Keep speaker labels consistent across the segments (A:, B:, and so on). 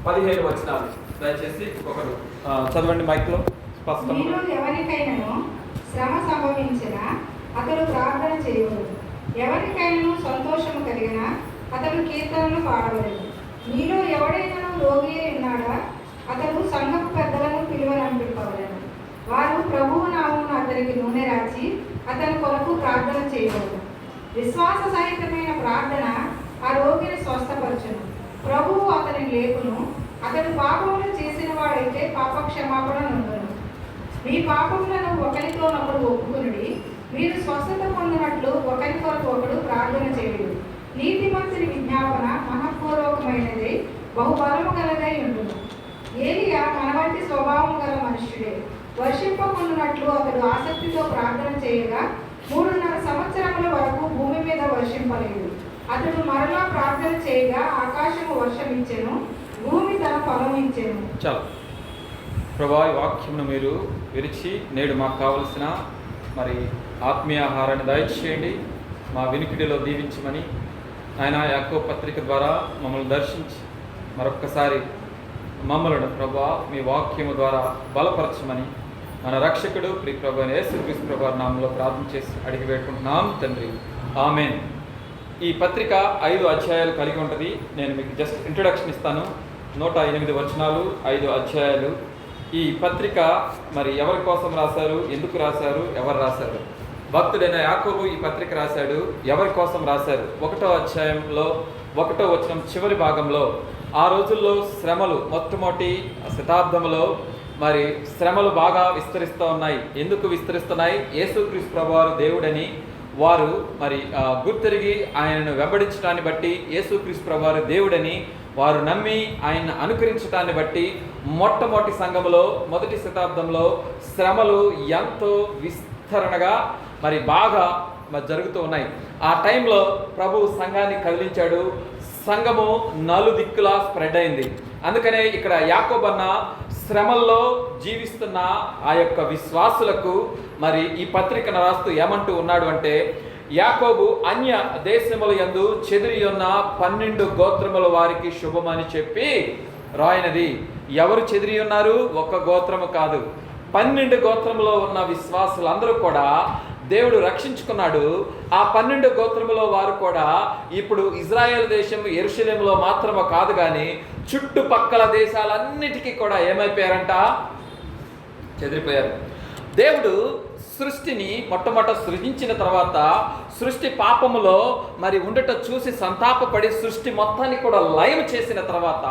A: 15 వచనాలు దయచేసి ఒకరు చదవండి మైక్లో స్పష్టంగా.
B: ఎవరికైనాను శ్రమ సంభవించిన అతడు ప్రార్థన చేయవలెను, ఎవరికైనాను సంతోషము కలిగిన అతడు కీర్తనలు పాడవలెను. మీలో ఎవడైనా రోగి ఉన్నాడా అతడు సంఘపు పెద్దలను పిలువనంపింపవలెను. వారు ప్రభువు నామమున అతనికి నూనె రాచి అతని కొరకు ప్రార్థన చేయవలెను. విశ్వాస సహితమైన ప్రార్థన ఆ రోగిని స్వస్థపరచును, ప్రభువు అతని లేపును. అతడు పాపములు చేసిన వాడైతే పాప క్షమాపణ నొందును. మీ పాపములను ఒకరితోనొకడు ఒప్పుకునుడి, మీరు స్వస్థత పొందినట్లు ఒకరి కొరకు ఒకడు ప్రార్థన చేయుడు. నీతిమంతుని విజ్ఞాపన మనఃపూర్వకమైనది, బహుబలము గలదై ఉండును. ఏలియా మన వంటి స్వభావం గల మనుష్యుడే. వర్షింపకుండునట్లు అతడు ఆసక్తితో ప్రార్థన చేయగా 3.5 సంవత్సరముల వరకు భూమి మీద వర్షింపలేదు. అతడు మరలా ప్రార్థన చేయగా ఆకాశము వర్షం ఇచ్చెను, భూమి తన ఫలం ఇచ్చెను.
A: చాలు ప్రభా, ఈ వాక్యమును మీరు విరిచి నేడు మాకు కావలసిన మరి ఆత్మీయ ఆహారాన్ని దయచేయండి, మా వినికిడిలో దీవించమని ఆయన యాకోబు పత్రిక ద్వారా మమ్మల్ని దర్శించి మరొక్కసారి మమ్మలను ప్రభా మీ వాక్యము ద్వారా బలపరచమని మన రక్షకుడు ప్రియ ప్రభు యేసుక్రీస్తు ప్రభు నామంలో ప్రార్థన చేసి అడిగి పెట్టుకుంటున్నాం తండ్రి, ఆమేన్. ఈ పత్రిక 5 అధ్యాయాలు కలిగి ఉంటుంది. నేను మీకు జస్ట్ ఇంట్రొడక్షన్ ఇస్తాను. 108 వచనాలు, 5 అధ్యాయాలు. ఈ పత్రిక మరి ఎవరి కోసం రాశారు, ఎందుకు రాశారు, ఎవరు రాశారు? భక్తుడైన యాకోబు ఈ పత్రిక రాశాడు. ఎవరి కోసం రాశారు? 1వ అధ్యాయంలో 1వ వచనం చివరి భాగంలో ఆ రోజుల్లో శ్రమలు మొట్టమొదటి శతాబ్దంలో మరి శ్రమలు బాగా విస్తరిస్తూ ఉన్నాయి. ఎందుకు విస్తరిస్తున్నాయి? యేసుక్రీస్తు ప్రభువారు దేవుడని వారు మరి గుర్తిరిగి ఆయనను వెంబడించడాన్ని బట్టి యేసుక్రీస్తు ప్రభువారు దేవుడని వారు నమ్మి ఆయన్ని అనుకరించడాన్ని బట్టి మొట్టమొదటి సంఘములో మొదటి శతాబ్దంలో శ్రమలు ఎంతో విస్తరణగా మరి బాగా జరుగుతూ ఉన్నాయి. ఆ టైంలో ప్రభు సంఘాన్ని కదిలించాడు. సంఘము నలుదిక్కులా స్ప్రెడ్ అయింది. అందుకనే ఇక్కడ యాకోబన్న శ్రమల్లో జీవిస్తున్న ఆ యొక్క విశ్వాసులకు మరి ఈ పత్రికను రాస్తూ ఏమంటూ ఉన్నాడు అంటే, యాకోబు అన్య దేశముల యందు చెదిరి ఉన్న 12 గోత్రముల వారికి శుభమని చెప్పి రాయినది. ఎవరు చెదిరి ఉన్నారు? ఒక్క గోత్రము కాదు, 12 గోత్రములో ఉన్న విశ్వాసులందరూ కూడా దేవుడు రక్షించుకున్నాడు. ఆ 12 గోత్రములో వారు కూడా ఇప్పుడు ఇజ్రాయెల్ దేశం యెరూషలేములో మాత్రమే కాదు కానీ చుట్టుపక్కల దేశాలన్నిటికీ కూడా ఏమైపోయారంట? చెదిరిపోయారు. దేవుడు సృష్టిని మొట్టమొదట సృజించిన తర్వాత సృష్టి పాపములో మరి ఉండట చూసి సంతాపపడి సృష్టి మొత్తాన్ని కూడా లయం చేసిన తర్వాత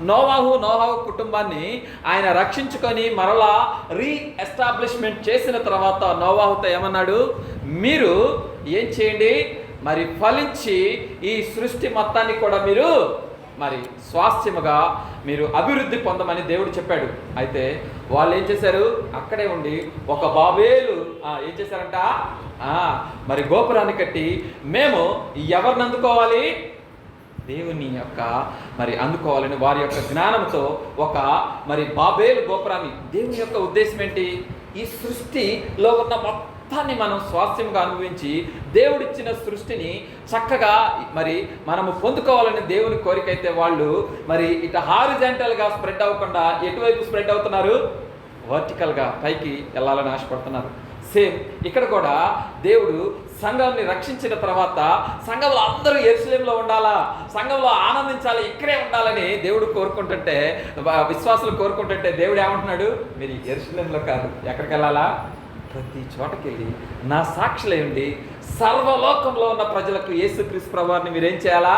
A: నోవాహు కుటుంబాన్ని ఆయన రక్షించుకొని మరలా రీఎస్టాబ్లిష్మెంట్ చేసిన తర్వాత నోవాహుతో ఏమన్నాడు? మీరు ఏం చేయండి? మరి ఫలించి ఈ సృష్టి మొత్తాన్ని కూడా మీరు మరి స్వాస్థ్యముగా మీరు అభివృద్ధి పొందమని దేవుడు చెప్పాడు. అయితే వాళ్ళు ఏం చేశారు? అక్కడే ఉండి ఒక బాబేలు ఏం చేశారంట? మరి గోపురాన్ని కట్టి మేము ఎవరిని అందుకోవాలి? దేవుని యొక్క మరి అందుకోవాలని వారి యొక్క జ్ఞానంతో ఒక మరి బాబేలు గోపురాన్ని. దేవుని యొక్క ఉద్దేశం ఏంటి? ఈ సృష్టిలో ఉన్న మొత్తాన్ని మనం స్వాస్థ్యంగా అనుభవించి దేవుడిచ్చిన సృష్టిని చక్కగా మరి మనము పొందుకోవాలని దేవుని కోరిక. అయితే వాళ్ళు మరి ఇట్లా హారిజాంటల్గా స్ప్రెడ్ అవ్వకుండా ఎటువైపు స్ప్రెడ్ అవుతున్నారు? వర్టికల్గా పైకి వెళ్ళాలని ఆశపడుతున్నారు. సేమ్ ఇక్కడ కూడా దేవుడు సంఘాన్ని రక్షించిన తర్వాత సంఘంలో అందరూ యెరూషలేములో ఉండాలా, సంఘంలో ఆనందించాలి, ఇక్కడే ఉండాలని దేవుడు కోరుకుంటుంటే, విశ్వాసులు కోరుకుంటుంటే దేవుడు ఏమంటున్నాడు? మీరు యెరూషలేములో కాదు, ఎక్కడికి వెళ్ళాలా? ప్రతి చోటకి వెళ్ళి నా సాక్షులయ్యండి, సర్వలోకంలో ఉన్న ప్రజలకు యేసుక్రీస్తు ప్రభువారిని మీరేం చేయాలా?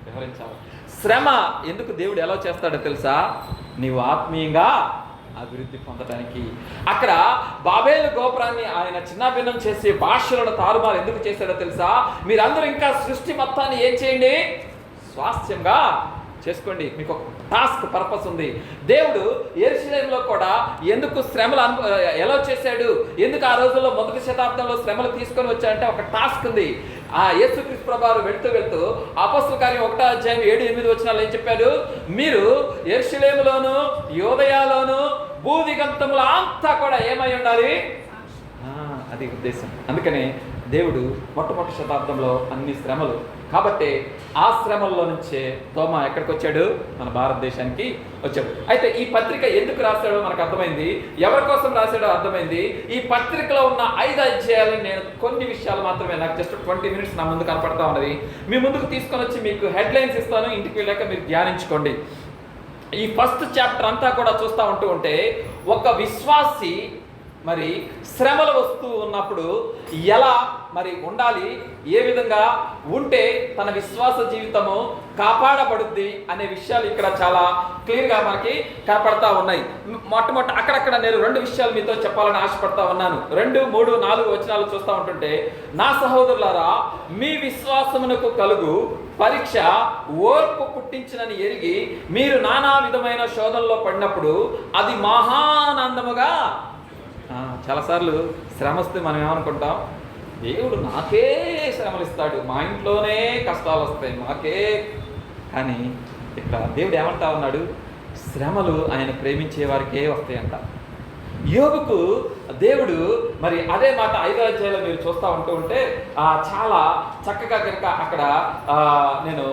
A: వివరించాలి. శ్రమ ఎందుకు దేవుడు ఎలా చేస్తాడో తెలుసా? నీవు ఆత్మీయంగా అభివృద్ధి పొందడానికి. అక్కడ బాబేలు గోపురాన్ని ఆయన చిన్నాభిన్నం చేసి భాషలను తారుమారు ఎందుకు చేశాడో తెలుసా? మీరందరూ ఇంకా సృష్టి మొత్తాన్ని ఏం చేయండి? స్వాస్థ్యంగా చేసుకోండి. మీకు ఒక టాస్క్, పర్పస్ ఉంది. దేవుడు యెరూషలేములో కూడా ఎందుకు శ్రమలు ఎలా చేశాడు? ఎందుకు ఆ రోజుల్లో మొదటి శతాబ్దంలో శ్రమలు తీసుకొని వచ్చాడంటే ఒక టాస్క్ ఉంది. ఆ యేసుక్రీస్తు ప్రభువారు వెళ్తూ అపొస్తలుల కార్యం 1వ అధ్యాయం 7-8 వచనాలు ఏం చెప్పాడు? మీరు యెరూషలేములోను యూదయలోను భూదిగంతముల అంతా కూడా ఏమై ఉండాలి? అది ఉద్దేశం. అందుకనే దేవుడు మొట్టమొదటి శతాబ్దంలో అన్ని శ్రమలు కాబట్టి ఆ శ్రమల్లో నుంచే తోమా ఎక్కడికి వచ్చాడు? మన భారతదేశానికి వచ్చాడు. అయితే ఈ పత్రిక ఎందుకు రాశాడో మనకు అర్థమైంది, ఎవరి కోసం రాశాడో అర్థమైంది. ఈ పత్రికలో ఉన్న 5 అధ్యాయాలను నేను కొన్ని విషయాలు మాత్రమే, నాకు జస్ట్ 20 మినిట్స్ నా ముందు కనపడతా ఉన్నది, మీ ముందుకు తీసుకొని వచ్చి మీకు హెడ్లైన్స్ ఇస్తాను. ఇంటికి వెళ్ళాక మీరు ధ్యానించుకోండి. ఈ ఫస్ట్ చాప్టర్ అంతా కూడా చూస్తూ ఉంటే ఒక విశ్వాసి మరి శ్రమలు వస్తూ ఉన్నప్పుడు ఎలా మరి ఉండాలి, ఏ విధంగా ఉంటే తన విశ్వాస జీవితము కాపాడబడుద్ది అనే విషయాలు ఇక్కడ చాలా క్లియర్గా మనకి కనపడతా ఉన్నాయి. మొట్టమొదటి అక్కడక్కడ నేను 2 విషయాలు మీతో చెప్పాలని ఆశపడతా ఉన్నాను. 2, 3, 4 వచనాలు చూస్తూ ఉంటుంటే, నా సహోదరులారా, మీ విశ్వాసమునకు కలుగు పరీక్ష ఓర్పు పుట్టించినని ఎరిగి మీరు నానా విధమైన శోధనలో పడినప్పుడు అది మహానందముగా. చాలాసార్లు శ్రమ వస్తే మనం ఏమనుకుంటాం, దేవుడు నాకే శ్రమలు ఇస్తాడు, మా ఇంట్లోనే కష్టాలు వస్తాయి మాకే. కానీ ఇక్కడ దేవుడు ఏమంటా ఉన్నాడు, శ్రమలు ఆయన ప్రేమించే వారికే వస్తాయంట. యోబుకు దేవుడు మరి అదే మాట 5వ అధ్యాయంలో మీరు చూస్తూ ఉంటే చాలా చక్కగా కనుక అక్కడ నేను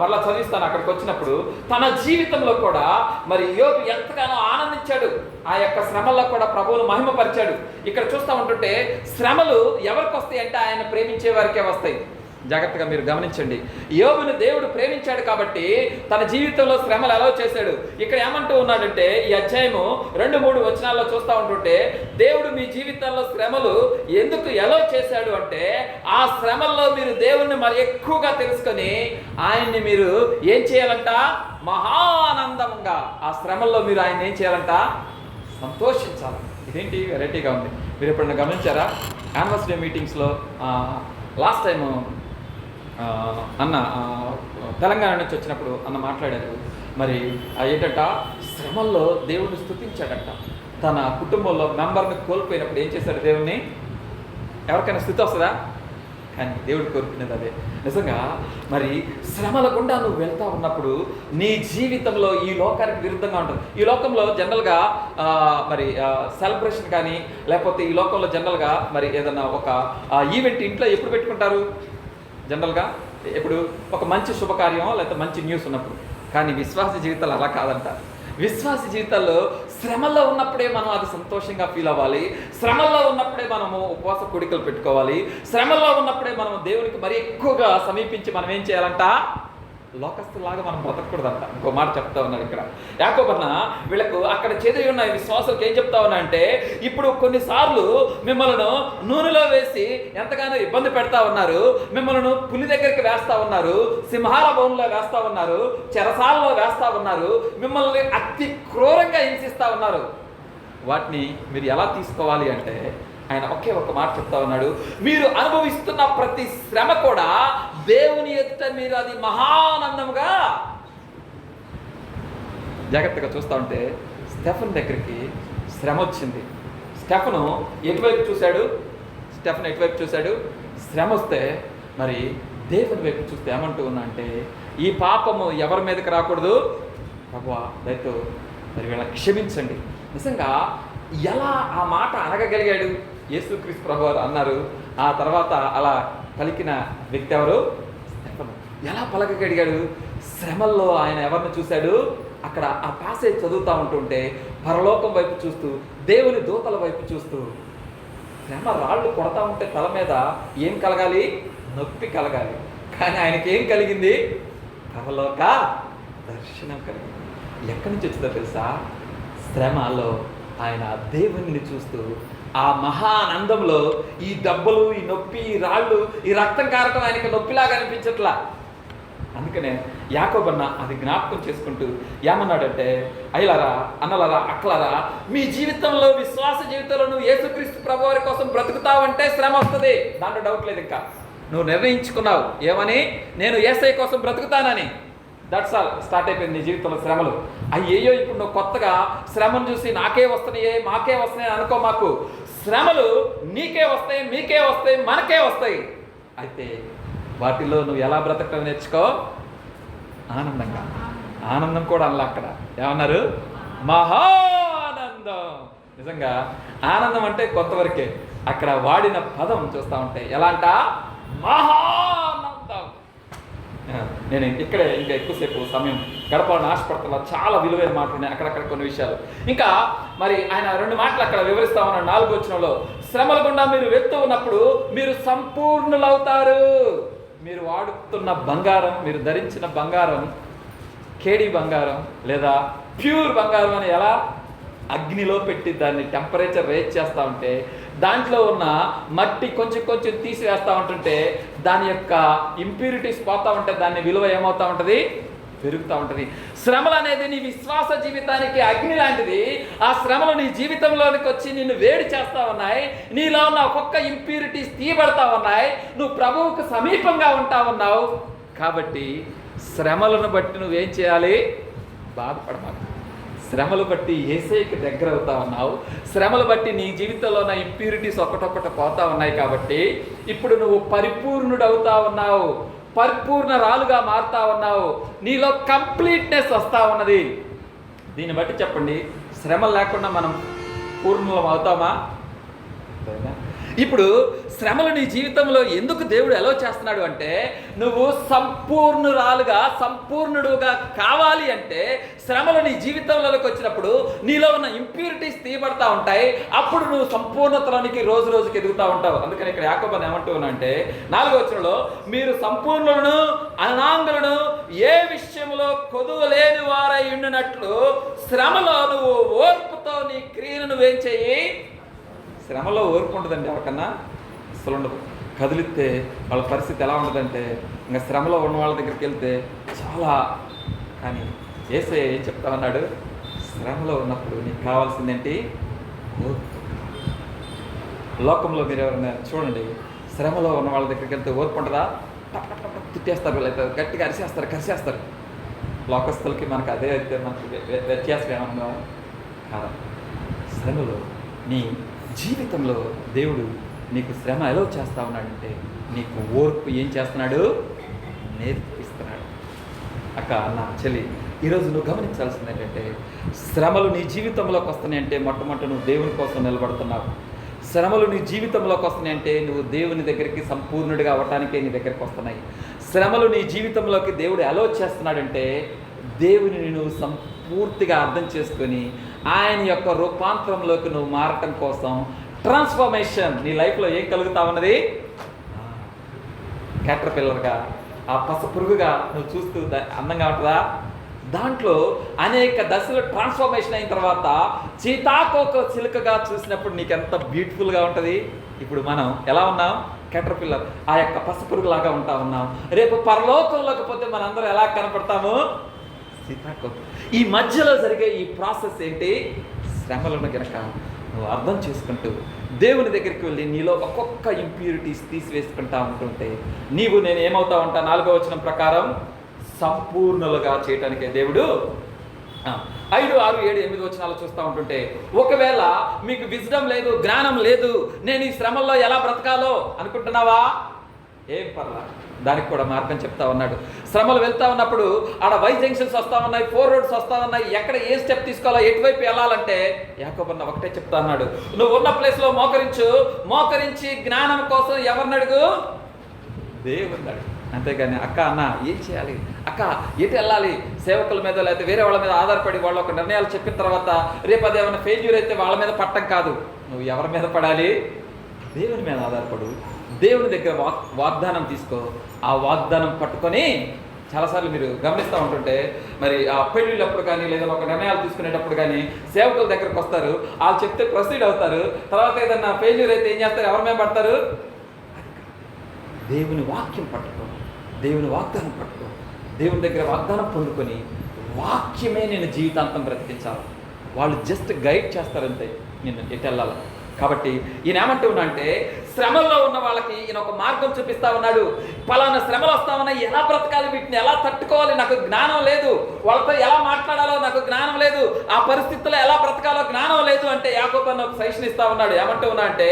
A: మరలా చదివిస్తాను. అక్కడికి వచ్చినప్పుడు తన జీవితంలో కూడా మరి యోబు ఎంతగానో ఆనందించాడు, ఆ యొక్క శ్రమల్లో కూడా ప్రభువును మహిమపరిచాడు. ఇక్కడ చూస్తూ ఉంటుంటే శ్రమలు ఎవరికి వస్తాయి అంటే ఆయన ప్రేమించే వారికే వస్తాయి. జాగ్రత్తగా మీరు గమనించండి. యోబును దేవుడు ప్రేమించాడు కాబట్టి తన జీవితంలో శ్రమలు ఎలా చేశాడు. ఇక్కడ ఏమంటూ ఉన్నాడంటే ఈ అధ్యాయము 2, 3 వచనాల్లో చూస్తూ ఉంటుంటే, దేవుడు మీ జీవితంలో శ్రమలు ఎందుకు ఎలా చేశాడు అంటే ఆ శ్రమల్లో మీరు దేవుణ్ణి మరి ఎక్కువగా తెలుసుకొని ఆయన్ని మీరు ఏం చేయాలంట, మహానందంగా ఆ శ్రమల్లో మీరు ఆయన ఏం చేయాలంట, సంతోషించాలి. ఇదేంటి వెరైటీగా ఉంది. మీరు ఎప్పుడైనా గమనించారా? యానివర్సరీ మీటింగ్స్లో లాస్ట్ టైము అన్న తెలంగాణ నుంచి వచ్చినప్పుడు అన్న మాట్లాడారు. మరి ఏంటంట, శ్రమల్లో దేవుడిని స్తుతించాడట. తన కుటుంబంలో మెంబర్ని కోల్పోయినప్పుడు ఏం చేశాడు దేవుణ్ణి? ఎవరికైనా స్థుతి వస్తుందా? కానీ దేవుడు కోరుకునేది అదే. నిజంగా మరి శ్రమల గుండా నువ్వు వెళ్తా ఉన్నప్పుడు నీ జీవితంలో ఈ లోకానికి విరుద్ధంగా ఉంటుంది. ఈ లోకంలో జనరల్గా మరి సెలబ్రేషన్ కానీ లేకపోతే ఈ లోకంలో జనరల్గా మరి ఏదన్నా ఒక ఈవెంట్ ఇంట్లో ఎప్పుడు పెట్టుకుంటారు? జనరల్గా ఎప్పుడు ఒక మంచి శుభకార్యం లేకపోతే మంచి న్యూస్ ఉన్నప్పుడు. కానీ విశ్వాస జీవితాలు అలా కాదంట. విశ్వాస జీవితాల్లో శ్రమల్లో ఉన్నప్పుడే మనం అది సంతోషంగా ఫీల్ అవ్వాలి. శ్రమల్లో ఉన్నప్పుడే మనము ఉపవాస కోడికలు పెట్టుకోవాలి. శ్రమల్లో ఉన్నప్పుడే మనం దేవునికి మరి ఎక్కువగా సమీపించి మనం ఏం చేయాలంట, లోకస్తులాగా మనం బ్రతకూడదంట. ఇంకో మాట చెప్తా ఉన్నాడు ఇక్కడ యాకోబన్న. వీళ్ళకు అక్కడ చెదిరి ఉన్న విశ్వాసాలకు ఏం చెప్తా ఉన్నా అంటే, ఇప్పుడు కొన్నిసార్లు మిమ్మల్ని నూనెలో వేసి ఎంతగానో ఇబ్బంది పెడతా ఉన్నారు, మిమ్మల్ని పులి దగ్గరికి వేస్తా ఉన్నారు, సింహాల బోన్లో వేస్తా ఉన్నారు, చెరసాలలో వేస్తా ఉన్నారు, మిమ్మల్ని అతి క్రూరంగా హింసిస్తా ఉన్నారు. వాటిని మీరు ఎలా తీసుకోవాలి అంటే ఆయన ఒకే ఒక మాట చెప్తా ఉన్నాడు, మీరు అనుభవిస్తున్న ప్రతి శ్రమ కూడా దేవుని ఎదుట మీరు అది మహానందముగా. జాగ్రత్తగా చూస్తూ ఉంటే స్టెఫన్ దగ్గరికి శ్రమ వచ్చింది. స్టెఫను ఎటువైపు చూశాడు? శ్రమ వస్తే మరి దేవుని వైపు చూస్తే ఏమంటూ ఉన్నా అంటే, ఈ పాపము ఎవరి మీదకి రాకూడదు ప్రభువా, దయతో మరి వీళ్ళని క్షమించండి. నిజంగా ఎలా ఆ మాట అనగలిగాడు? యేసుక్రీస్తు ప్రభువారు అన్నారు. ఆ తర్వాత అలా పలికిన వ్యక్తి ఎవరు? స్టెఫను. ఎలా పలకగలిగాడు? శ్రమల్లో ఆయన ఎవరిని చూశాడు? అక్కడ ఆ పాసేజ్ చదువుతూ ఉంటుంటే పరలోకం వైపు చూస్తూ, దేవుని దూతల వైపు చూస్తూ, శ్రమ రాళ్ళు కొడతా ఉంటే తల మీద ఏం కలగాలి? నొప్పి కలగాలి. కానీ ఆయనకి ఏం కలిగింది? పరలోక దర్శనం కలిగింది. ఎక్కడి నుంచి వచ్చిందో తెలుసా? శ్రమలో ఆయన దేవుణ్ణి చూస్తూ ఆ మహానందంలో ఈ దెబ్బలు, ఈ నొప్పి, ఈ రాళ్ళు, ఈ రక్తం కారటం ఆయనకి నొప్పిలాగా అనిపించట్లా. అందుకనే యాకోబన్న అది జ్ఞాపకం చేసుకుంటూ ఏమన్నాడంటే, అయ్యలారా, అన్నలారా, అక్కలారా, మీ జీవితంలో విశ్వాస జీవితంలో నువ్వు యేసుక్రీస్తు ప్రభువారి కోసం బ్రతుకుతావంటే శ్రమ వస్తుంది, దాంట్లో డౌట్ లేదు. ఇంకా నువ్వు నిర్ణయించుకున్నావు ఏమని, నేను యేసయ్య కోసం బ్రతుకుతానని. That's all. స్టార్ట్ అయిపోయింది నీ జీవితంలో శ్రమలు. అయ్యో ఇప్పుడు నువ్వు కొత్తగా శ్రమను చూసి నాకే వస్తున్నాయి, మాకే వస్తున్నాయి అనుకో. మాకు శ్రమలు నీకే వస్తాయి, మీకే వస్తాయి, మనకే వస్తాయి. అయితే వాటిలో నువ్వు ఎలా బ్రతకడం నేర్చుకో? ఆనందంగా. ఆనందం కూడా అలా అక్కడ ఏమన్నారు? మహానందం. నిజంగా ఆనందం అంటే కొంతవరకే. అక్కడ వాడిన పదం చూస్తూ ఉంటే ఎలా అంట? మహానందం. నేను ఇక్కడే ఇంకా ఎక్కువసేపు సమయం గడపాలని ఆశపడుతున్నా. చాలా విలువైన మాటలు ఉన్నాయి అక్కడక్కడ కొన్ని విషయాలు. ఇంకా మరి ఆయన 2 మాటలు అక్కడ వివరిస్తా ఉన్నాడు 4వ వచనంలో. శ్రమల గుండా మీరు వెళ్తూ ఉన్నప్పుడు మీరు సంపూర్ణులవుతారు. మీరు వాడుతున్న బంగారం, మీరు ధరించిన బంగారం కేడి బంగారం లేదా ప్యూర్ బంగారం అని ఎలా అగ్నిలో పెట్టి దాన్ని టెంపరేచర్ రేజ్ చేస్తూ ఉంటే దాంట్లో ఉన్న మట్టి కొంచెం కొంచెం తీసివేస్తూ ఉంటుంటే దాని యొక్క ఇంప్యూరిటీస్ పోతూ ఉంటే దాని విలువ ఏమవుతూ ఉంటుంది, పెరుగుతూ ఉంటుంది. శ్రమలు అనేది నీ విశ్వాస జీవితానికి అగ్ని లాంటిది. ఆ శ్రమలు నీ జీవితంలోనికి వచ్చి నిన్ను వేడి చేస్తూ ఉన్నాయి. నీలో ఉన్న ఒక్కొక్క ఇంప్యూరిటీస్ తీయబడతా ఉన్నాయి. నువ్వు ప్రభువుకు సమీపంగా ఉంటా ఉన్నావు. కాబట్టి శ్రమలను బట్టి నువ్వేం చేయాలి, బాధపడమాలి. శ్రమలు బట్టి యేసయ్యకి దగ్గర అవుతా ఉన్నావు. శ్రమలు బట్టి నీ జీవితంలో ఉన్న ఇంప్యూరిటీస్ ఒక్కటొక్కటి పోతా ఉన్నాయి. కాబట్టి ఇప్పుడు నువ్వు పరిపూర్ణుడవుతా ఉన్నావు, పరిపూర్ణరాలుగా మారుతా ఉన్నావు. నీలో కంప్లీట్నెస్ వస్తూ ఉన్నది. దీన్ని బట్టి చెప్పండి, శ్రమలు లేకుండా మనం పూర్ణులం అవుతామా? ఇప్పుడు శ్రమలు నీ జీవితంలో ఎందుకు దేవుడు ఎలా చేస్తున్నాడు అంటే, నువ్వు సంపూర్ణురాలుగా సంపూర్ణుడుగా కావాలి అంటే శ్రమలు నీ జీవితంలోకి వచ్చినప్పుడు నీలో ఉన్న ఇంప్యూరిటీస్ తీయబడతా ఉంటాయి. అప్పుడు నువ్వు సంపూర్ణతలోనికి రోజు రోజుకి ఎదుగుతూ ఉంటావు. అందుకని ఇక్కడ యాకోబు ఏమంటూ ఉన్నానంటే 4వ వచనంలో, మీరు సంపూర్ణులను అనాంగులను ఏ విషయంలో కొదువ లేని వారై ఉండినట్లు శ్రమలో నువ్వు ఓర్పుతో నీ క్రియను నువ్వేం చెయ్యి. శ్రమలో ఓర్పు ఉంటుందండి ఎవరికన్నా? అసలు ఉండదు. కదిలిస్తే వాళ్ళ పరిస్థితి ఎలా ఉంటుందంటే ఇంకా శ్రమలో ఉన్న వాళ్ళ దగ్గరికి వెళ్తే చాలా. కానీ యేసయ్య ఏం చెప్తా ఉన్నాడు, శ్రమలో ఉన్నప్పుడు నీకు కావాల్సిందేంటి, ఓర్పు. లోకంలో మీరు ఎవరైనా చూడండి, శ్రమలో ఉన్న వాళ్ళ దగ్గరికి వెళ్తే ఓర్పు ఉంటుందా? తిట్టేస్తారు, లేదా గట్టిగా కరిసేస్తారు. లోకస్తులకి మనకు అదే అయితే మనకి వ్యత్యాసం ఏమన్నా కాదా? శ్రమలో నీ జీవితంలో దేవుడు నీకు శ్రమ ఎలా చేస్తూ ఉన్నాడంటే నీకు ఓర్పు ఏం చేస్తున్నాడు, నేర్పిస్తున్నాడు. అక్క, నా చెల్లి, ఈరోజు నువ్వు గమనించాల్సింది ఏంటంటే, శ్రమలు నీ జీవితంలోకి వస్తున్నాయి అంటే మొట్టమొదటి నువ్వు దేవుని కోసం నిలబడుతున్నావు. శ్రమలు నీ జీవితంలోకి వస్తున్నాయి అంటే నువ్వు దేవుని దగ్గరికి సంపూర్ణుడిగా అవ్వటానికే నీ దగ్గరికి వస్తున్నాయి. శ్రమలు నీ జీవితంలోకి దేవుడు ఎలా చేస్తున్నాడంటే దేవుని నువ్వు పూర్తిగా అర్థం చేసుకొని ఆయన యొక్క రూపాంతరంలోకి నువ్వు మారటం కోసం ట్రాన్స్ఫర్మేషన్ నీ లైఫ్లో ఏం కలుగుతా ఉన్నది. క్యాటర్పిల్లర్గా, ఆ పసపురుగుగా నువ్వు చూస్తూ అందంగా ఉంటుందా? దాంట్లో అనేక దశలు ట్రాన్స్ఫర్మేషన్ అయిన తర్వాత సీతాకోక చిలుకగా చూసినప్పుడు నీకు ఎంత బ్యూటిఫుల్గా ఉంటుంది. ఇప్పుడు మనం ఎలా ఉన్నాం? క్యాటర్పిల్లర్, ఆ యొక్క పసపురుగులాగా ఉంటా ఉన్నాం. రేపు పరలోకంలోకి పోతే మనందరం ఎలా కనపడతాము? సీతాకోక. ఈ మధ్యలో జరిగే ఈ ప్రాసెస్ ఏంటి? శ్రమలను కనుక నువ్వు అర్థం చేసుకుంటూ దేవుని దగ్గరికి వెళ్ళి నీలో ఒక్కొక్క ఇంప్యూరిటీస్ తీసివేసుకుంటా ఉంటుంటే నేను ఏమవుతా ఉంటా? 4వ వచనం ప్రకారం సంపూర్ణులుగా చేయటానికే దేవుడు 5, 6, 7, 8 వచనాలు చూస్తూ ఉంటుంటే, ఒకవేళ మీకు విజ్డమ్ లేదు, జ్ఞానం లేదు, నేను ఈ శ్రమల్లో ఎలా బ్రతకాలో అనుకుంటున్నావా? ఏం పర్లా, దానికి కూడా మార్గం చెప్తా ఉన్నాడు. శ్రమలు వెళ్తా ఉన్నప్పుడు ఆడ వై జంక్షన్స్ వస్తూ ఉన్నాయి, 4 రోడ్స్ వస్తూ ఉన్నాయి. ఎక్కడ ఏ స్టెప్ తీసుకోవాలో, ఎటువైపు వెళ్ళాలంటే యాకోబు ఒకటే చెప్తా అన్నాడు, నువ్వు ఉన్న ప్లేస్లో మోకరించి జ్ఞానం కోసం ఎవరిని అడుగు? దేవుని అడుగు. అంతేగాని అక్క, అన్న ఏం చేయాలి, అక్క ఎటు వెళ్ళాలి, సేవకుల మీద లేకపోతే వేరే వాళ్ళ మీద ఆధారపడి వాళ్ళ ఒక నిర్ణయాలు చెప్పిన తర్వాత రేపు అదేమైనా ఫెయిల్యూర్ అయితే వాళ్ళ మీద పట్టం కాదు. నువ్వు ఎవరి మీద పడాలి? దేవుని మీద ఆధారపడు. దేవుని దగ్గర వాగ్దానం తీసుకో. ఆ వాగ్దానం పట్టుకొని చాలాసార్లు మీరు గమనిస్తూ ఉంటుంటే మరి ఆ పెళ్ళిళ్ళప్పుడు కానీ లేదా ఒక నిర్ణయాలు తీసుకునేటప్పుడు కానీ సేవకుల దగ్గరకు వస్తారు, వాళ్ళు చెప్తే ప్రొసీడ్ అవుతారు. తర్వాత ఏదన్నా ఫెయిల్యూర్ అయితే ఏం చేస్తారు? ఎవరి మీద పడతారు? దేవుని వాక్యం పట్టుకో, దేవుని వాగ్దానం పట్టుకో, దేవుని దగ్గర వాగ్దానం పొందుకొని వాక్యమే నేను జీవితాంతం బ్రతికించాలి. వాళ్ళు జస్ట్ గైడ్ చేస్తారంతే నేను ఎటు వెళ్ళాలి. కాబట్టి ఈయన ఏమంటూ ఉన్నా అంటే, శ్రమల్లో ఉన్న వాళ్ళకి ఈయన ఒక మార్గం చూపిస్తా ఉన్నాడు. పలానా శ్రమలు వస్తా ఉన్నాయి, ఎలా బ్రతకాలి, వీటిని ఎలా తట్టుకోవాలి నాకు జ్ఞానం లేదు, వాళ్ళతో ఎలా మాట్లాడాలో నాకు జ్ఞానం లేదు, ఆ పరిస్థితుల్లో ఎలా బ్రతకాలో జ్ఞానం లేదు అంటే యాకోబు ఒక సజెషన్ ఇస్తా ఉన్నాడు. ఏమంటూ ఉన్నా అంటే,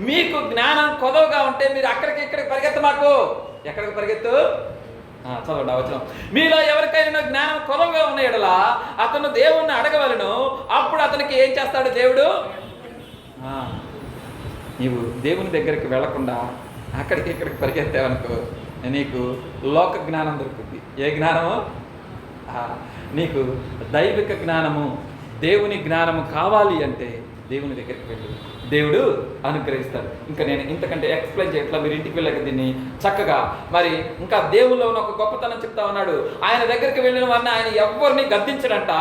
A: మీకు జ్ఞానం కొదవగా ఉంటే మీరు ఇక్కడికి పరిగెత్త. మాకు ఎక్కడికి పరిగెత్తు? చదవండి ఆ వచనం. మీలో ఎవరికైనా జ్ఞానం కొదవగా ఉన్న యెడల అతను దేవుణ్ణి అడగవలను, అప్పుడు అతనికి ఏం చేస్తాడు దేవుడు? నీవు దేవుని దగ్గరికి వెళ్లకుండా ఇక్కడికి పరిగెత్తావనుకో నీకు లోక జ్ఞానం దొరుకుతుంది. ఏ జ్ఞానము? నీకు దైవిక జ్ఞానము, దేవుని జ్ఞానము కావాలి అంటే దేవుని దగ్గరికి వెళ్ళి దేవుడు అనుగ్రహిస్తాడు. ఇంకా నేను ఇంతకంటే ఎక్స్ప్లెయిన్ చేయట్లా, మీరు ఇంటికి వెళ్ళాక దీన్ని చక్కగా మరి ఇంకా దేవుల్లో ఉన్న ఒక గొప్పతనం చెప్తా ఉన్నాడు. ఆయన దగ్గరికి వెళ్ళిన వారిని ఆయన ఎవరిని గద్దించడంట,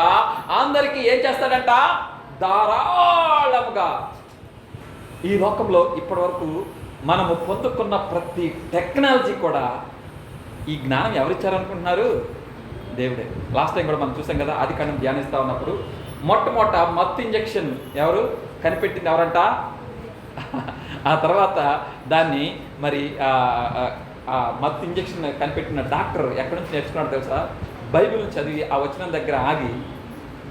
A: అందరికీ ఏం చేస్తాడంట? ధారాళముగా. ఈ లోకంలో ఇప్పటి వరకు మనము పొందుకున్న ప్రతి టెక్నాలజీ కూడా ఈ జ్ఞానం ఎవరిచ్చారనుకుంటున్నారు? దేవుడే. లాస్ట్ టైం కూడా మనం చూసాం కదా, ఆదికాండం ధ్యానిస్తూ ఉన్నప్పుడు మొట్టమొదట మత్తు ఇంజెక్షన్ ఎవరు కనిపెట్టింది? ఎవరంట? ఆ తర్వాత దాన్ని మరి మత్తు ఇంజెక్షన్ కనిపెట్టిన డాక్టర్ ఎక్కడి నుంచి నేర్చుకున్నాడు తెలుసా? బైబిల్ చదివి ఆ వచనం దగ్గర ఆగి,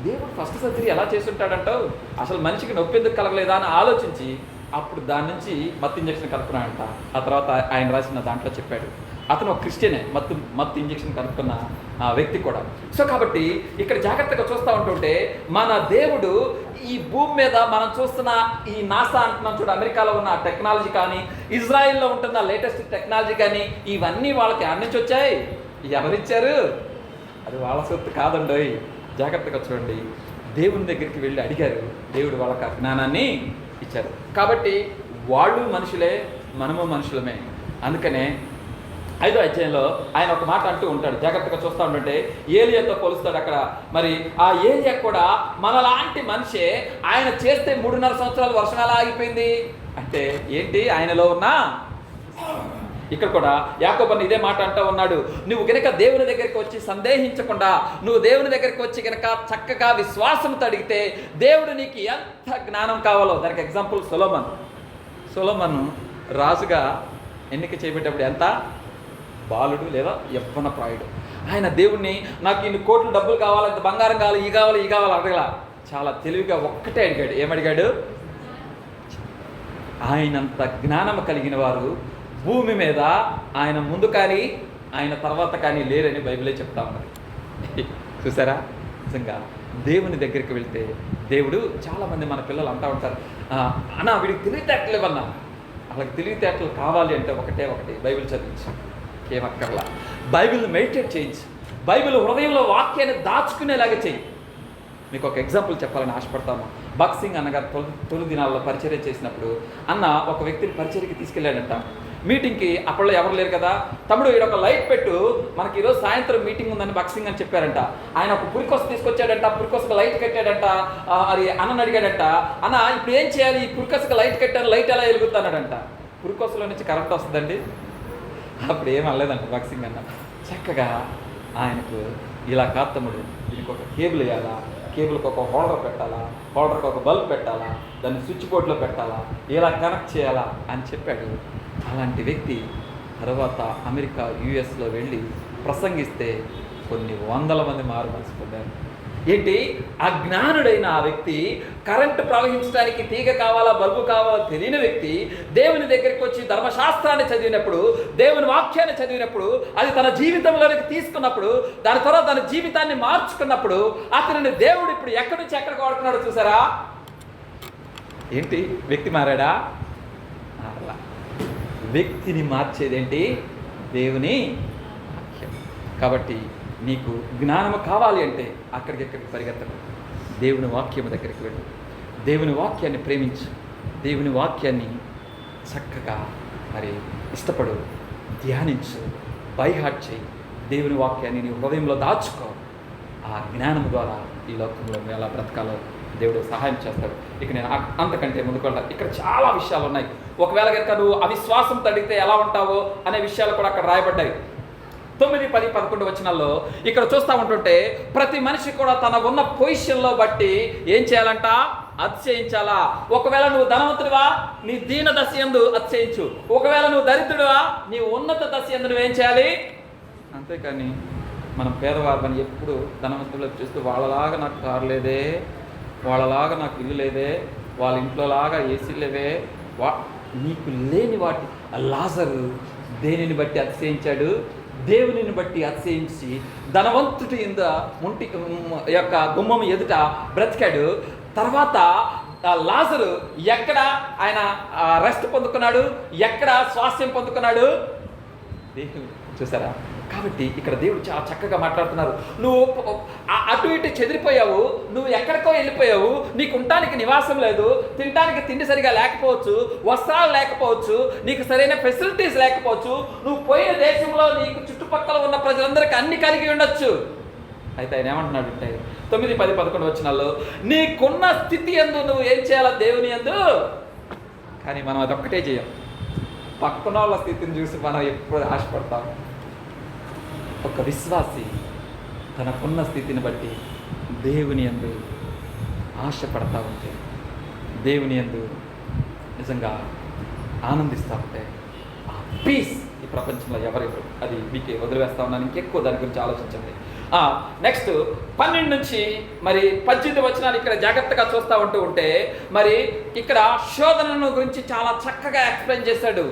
A: దేవుడు ఫస్ట్ సర్జరీ ఎలా చేస్తుంటాడంటావు, అసలు మనిషికి నొప్పి ఎందుకు కలగలేదా అని ఆలోచించి అప్పుడు దాని నుంచి మత్తు ఇంజెక్షన్ కనుక్కున్నాడంట. ఆ తర్వాత ఆయన రాసిన దాంట్లో చెప్పాడు. అతను ఒక క్రిస్టియనే, మత్తు ఇంజెక్షన్ కనుక్కున్న వ్యక్తి కూడా. సో కాబట్టి ఇక్కడ జాగ్రత్తగా చూస్తూ ఉంటుంటే మన దేవుడు ఈ భూమి మీద మనం చూస్తున్న ఈ నాసా అంటున్నాం చూడు, అమెరికాలో ఉన్న టెక్నాలజీ కానీ, ఇజ్రాయిల్లో ఉంటున్న లేటెస్ట్ టెక్నాలజీ కానీ, ఇవన్నీ వాళ్ళకి ఆడ నుంచి వచ్చాయి. ఎవరిచ్చారు? అది వాళ్ళ సొత్తు కాదండి. జాగ్రత్తగా చూడండి. దేవుని దగ్గరికి వెళ్ళి అడిగారు, దేవుడు వాళ్ళకి ఆ జ్ఞానాన్ని ఇచ్చారు. కాబట్టి వాళ్ళు మనుషులే, మనము మనుషులమే. అందుకనే 5వ అధ్యాయంలో ఆయన ఒక మాట అంటూ ఉంటాడు, జాగ్రత్తగా చూస్తూ ఉంటుంటే ఏలియాతో పోలుస్తాడు అక్కడ. మరి ఆ ఏలియా కూడా మనలాంటి మనిషే. ఆయన చేస్తే 3.5 సంవత్సరాలు వర్షం ఎలా ఆగిపోయింది అంటే ఏంటి? ఆయనలో ఉన్న ఇక్కడ కూడా యాకోబు ఇదే మాట అంటూ ఉన్నాడు, నువ్వు కనుక దేవుని దగ్గరికి వచ్చి సందేహించకుండా, నువ్వు దేవుని దగ్గరికి వచ్చి కనుక చక్కగా విశ్వాసంతో అడిగితే దేవుడు నీకు ఎంత జ్ఞానం కావాలో. దానికి ఎగ్జాంపుల్ సొలొమన్ రాజుగా ఎన్నిక చేయబెట్టేప్పుడు ఎంత బాలుడు లేదా యవ్వన ప్రాయుడు. ఆయన దేవుణ్ణి నాకు ఇన్ని కోట్లు డబ్బులు కావాలి, ఇంత బంగారం కావాలి, ఈ కావాలి అడగల. చాలా తెలివిగా ఒక్కటే అడిగాడు. ఏమడిగాడు? ఆయనంత జ్ఞానం కలిగిన వారు భూమి మీద ఆయన ముందు కానీ ఆయన తర్వాత కానీ లేరని బైబిలే చెప్తా ఉన్నది. చూసారా? నిజంగా దేవుని దగ్గరికి వెళ్తే దేవుడు, చాలామంది మన పిల్లలు అంటూ ఉంటారు, అన్నా వీడికి తెలివితేటలు ఇవ్వన్నా. వాళ్ళకి తెలివితేటలు కావాలి అంటే ఒకటే బైబిల్ చదివించు, ఏమక్కర్లా. బైబిల్ని మెడిటేట్ చేయించు, బైబిల్ హృదయంలో వాక్యాన్ని దాచుకునేలాగా చేయి. మీకు ఒక ఎగ్జాంపుల్ చెప్పాలని ఆశపడతాను. బాక్సింగ్ అన్నగారు తొలి దినాల్లో పరిచర్య చేసినప్పుడు అన్న ఒక వ్యక్తిని పరిచర్యకి తీసుకెళ్ళాడంట. మీటింగ్కి అప్పట్లో ఎవరు లేరు కదా. తమ్ముడు ఈడ ఒక లైట్ పెట్టు, మనకి ఈరోజు సాయంత్రం మీటింగ్ ఉందని బాక్సింగ్ అని చెప్పారంట. ఆయన ఒక పురికొస తీసుకొచ్చాడంట, పురికొసకు లైట్ కట్టాడంట. మరి అన్నని అడిగాడంట, అన్న ఇప్పుడు ఏం చేయాలి, ఈ పురికొసకు లైట్ కట్టాను, లైట్ ఎలా వెలుగుతున్నాడంట. పురికొసలో నుంచి కరెంట్ వస్తుందండి. అప్పుడు ఏం అనలేదంట బాక్సింగ్ అన్న. చక్కగా ఆయనకు ఇలా కాదు తమ్ముడు, దీనికి ఒక కేబుల్ వేయాలా, కేబుల్కి ఒక హోల్డర్ పెట్టాలా, హోల్డర్కి ఒక బల్బ్ పెట్టాలా, దాన్ని స్విచ్ బోర్డులో పెట్టాలా, ఇలా కనెక్ట్ చేయాలా అని చెప్పాడు. అలాంటి వ్యక్తి తర్వాత అమెరికా యుఎస్లో వెళ్ళి ప్రసంగిస్తే కొన్ని వందల మంది మారు మనసు పొందారు. ఏంటి? అజ్ఞానుడైన ఆ వ్యక్తి, కరెంటు ప్రవహించడానికి తీగ కావాలా, బల్బు కావాలా తెలియని వ్యక్తి దేవుని దగ్గరికి వచ్చి ధర్మశాస్త్రాన్ని చదివినప్పుడు, దేవుని వాక్యాన్ని చదివినప్పుడు, అది తన జీవితంలోనికి తీసుకున్నప్పుడు, దాని తర్వాత తన జీవితాన్ని మార్చుకున్నప్పుడు అతనిని దేవుడు ఇప్పుడు ఎక్కడి నుంచి ఎక్కడికి వాడుతున్నాడు చూసారా? ఏంటి? వ్యక్తి మారాడా? అలా వ్యక్తిని మార్చేదేంటి? దేవుని వాక్యం. కాబట్టి నీకు జ్ఞానము కావాలి అంటే అక్కడికెక్కడికి పరిగెత్తకు, దేవుని వాక్యము దగ్గరికి వెళ్ళు, దేవుని వాక్యాన్ని ప్రేమించు, దేవుని వాక్యాన్ని చక్కగా మరి ఇష్టపడు, ధ్యానించు, బైహార్ట్ చేయి, దేవుని వాక్యాన్ని నీ హృదయంలో దాచుకో. ఆ జ్ఞానం ద్వారా ఈ లోకంలో ఎలా బ్రతకాలో దేవుడు సహాయం చేస్తాడు. ఇక నేను అంతకంటే ముందుకు ఇక్కడ చాలా విషయాలు ఉన్నాయి. ఒకవేళ కనుక నువ్వు అవిశ్వాసంతో అడిగితే ఎలా ఉంటావో అనే విషయాలు కూడా అక్కడ రాయబడ్డాయి. 9, 10, 11 వచనాల్లో ఇక్కడ చూస్తూ ఉంటుంటే ప్రతి మనిషి కూడా తన ఉన్న పొజిషన్లో బట్టి ఏం చేయాలంట? అతిశయించాలా. ఒకవేళ నువ్వు ధనవంతుడివా, నీ దీన దశ యందు అతిశయించు. ఒకవేళ నువ్వు దరిద్రుడివా, నీ ఉన్నత దశ యందు నువ్వేం చేయాలి? అంతేకాని మనం పేదవారిని ఎప్పుడు ధనవంతులకు చూస్తూ వాళ్ళలాగా నాకు కారు లేదే, వాళ్ళలాగా నాకు ఇల్లు లేదే, వాళ్ళ ఇంట్లోలాగా ఏసీ లేవే, నీకు లేని వాటి లాజరు దేనిని బట్టి అతిశయించాడు? దేవునిని బట్టి అతిశయించి ధనవంతుడి ముంటి యొక్క గుమ్మం ఎదుట బ్రతికాడు. తర్వాత లాజరు ఎక్కడ ఆయన రెస్ట్ పొందుకున్నాడు? ఎక్కడ స్వాస్థ్యం పొందుకున్నాడు? దేవుడు. చూసారా? కాబట్టి ఇక్కడ దేవుడు చాలా చక్కగా మాట్లాడుతున్నారు. నువ్వు అటు ఇటు చెదిరిపోయావు, నువ్వు ఎక్కడికో వెళ్ళిపోయావు, నీకు ఉండటానికి నివాసం లేదు, తినడానికి తిండి సరిగా లేకపోవచ్చు, వస్త్రాలు లేకపోవచ్చు, నీకు సరైన ఫెసిలిటీస్ లేకపోవచ్చు, నువ్వు పోయిన దేశంలో నీకు చుట్టుపక్కల ఉన్న ప్రజలందరికీ అన్ని కలిగి ఉండొచ్చు. అయితే ఆయన ఏమంటున్నాడు అంటే 9, 10, 11 వచనాల్లో నీకున్న స్థితి యందు నువ్వు ఏం చేయాలా దేవుని యందు. కానీ మనం అదొక్కటే చేయం. పక్కన వాళ్ళ స్థితిని చూసి మనం ఎప్పుడు ఆశపడతాం. ఒక విశ్వాసి తనకున్న స్థితిని బట్టి దేవుని యందు ఆశపడతా ఉంటే, దేవుని యందు నిజంగా ఆనందిస్తూ ఉంటే ఆ పీస్ ఈ ప్రపంచంలో ఎవరెవరు, అది మీకు వదిలివేస్తా ఉన్నాను. ఇంకెక్కువ దాని గురించి ఆలోచించండి. నెక్స్ట్ 12 నుంచి మరి 18 వచనాలు ఇక్కడ జాగ్రత్తగా చూస్తూ ఉంటే మరి ఇక్కడ శోధనను గురించి చాలా చక్కగా ఎక్స్ప్లెయిన్ చేశాడు.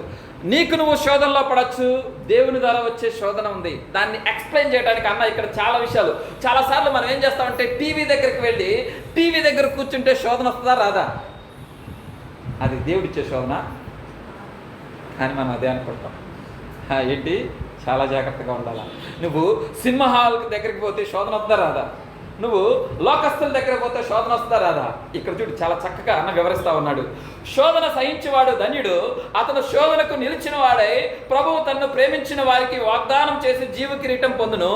A: నీకు నువ్వు శోధనలో పడవచ్చు, దేవుని ద్వారా వచ్చే శోధన ఉంది. దాన్ని ఎక్స్ప్లెయిన్ చేయడానికి అన్న ఇక్కడ చాలా విషయాలు. చాలాసార్లు మనం ఏం చేస్తామంటే టీవీ దగ్గరికి వెళ్ళి టీవీ దగ్గర కూర్చుంటే శోధన వస్తుందా రాదా? అది దేవుడిచ్చే శోధన. కానీ మనం అదే అనుకుంటాం. ఏంటి, చాలా జాగ్రత్తగా ఉండాలా. నువ్వు సినిమా హాల్ దగ్గరికి పోతే శోధన వస్తుందా రాదా? నువ్వు లోకస్తుల దగ్గర పోతే శోధన వస్తుందా రాదా? ఇక్కడ చూడు చాలా చక్కగా అన్న వివరిస్తా ఉన్నాడు. శోధన సహించేవాడు ధన్యుడు, అతను శోధనకు నిలిచిన వాడై ప్రభువు తనను ప్రేమించిన వారికి వాగ్దానం చేసి జీవ కిరీటం పొందును.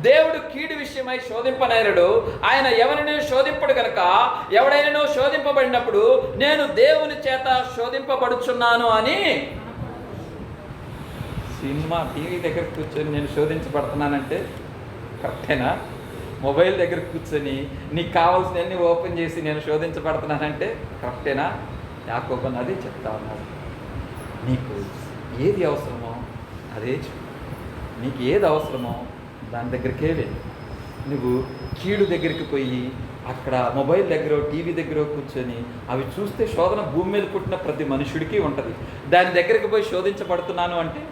A: దేవుడు కీడు విషయమై శోధింపనేరడు, ఆయన ఎవరిని శోధింపడు గనక ఎవడైనా శోధింపబడినప్పుడు నేను దేవుని చేత శోధింపబడుచున్నాను అని. సినిమా టీవీ దగ్గర కూర్చొని నేను శోధించబడుతున్నానంటే కరెక్టేనా? మొబైల్ దగ్గర కూర్చొని నీకు కావాల్సినవన్నీ ఓపెన్ చేసి నేను శోధించబడుతున్నానంటే కరెక్టేనా? యాకోబు అదే చెప్తా ఉన్నాడు. నీకు ఏది అవసరమో అదే నీకు ఏది అవసరమో దాని దగ్గరికే వెళ్ళి, నువ్వు కీడు దగ్గరికి పోయి అక్కడ మొబైల్ దగ్గర టీవీ దగ్గర కూర్చొని అవి చూస్తే శోధన భూమి మీద పుట్టిన ప్రతి మనుషుడికి ఉంటుంది. దాని దగ్గరికి పోయి శోధించబడుతున్నాను అంటే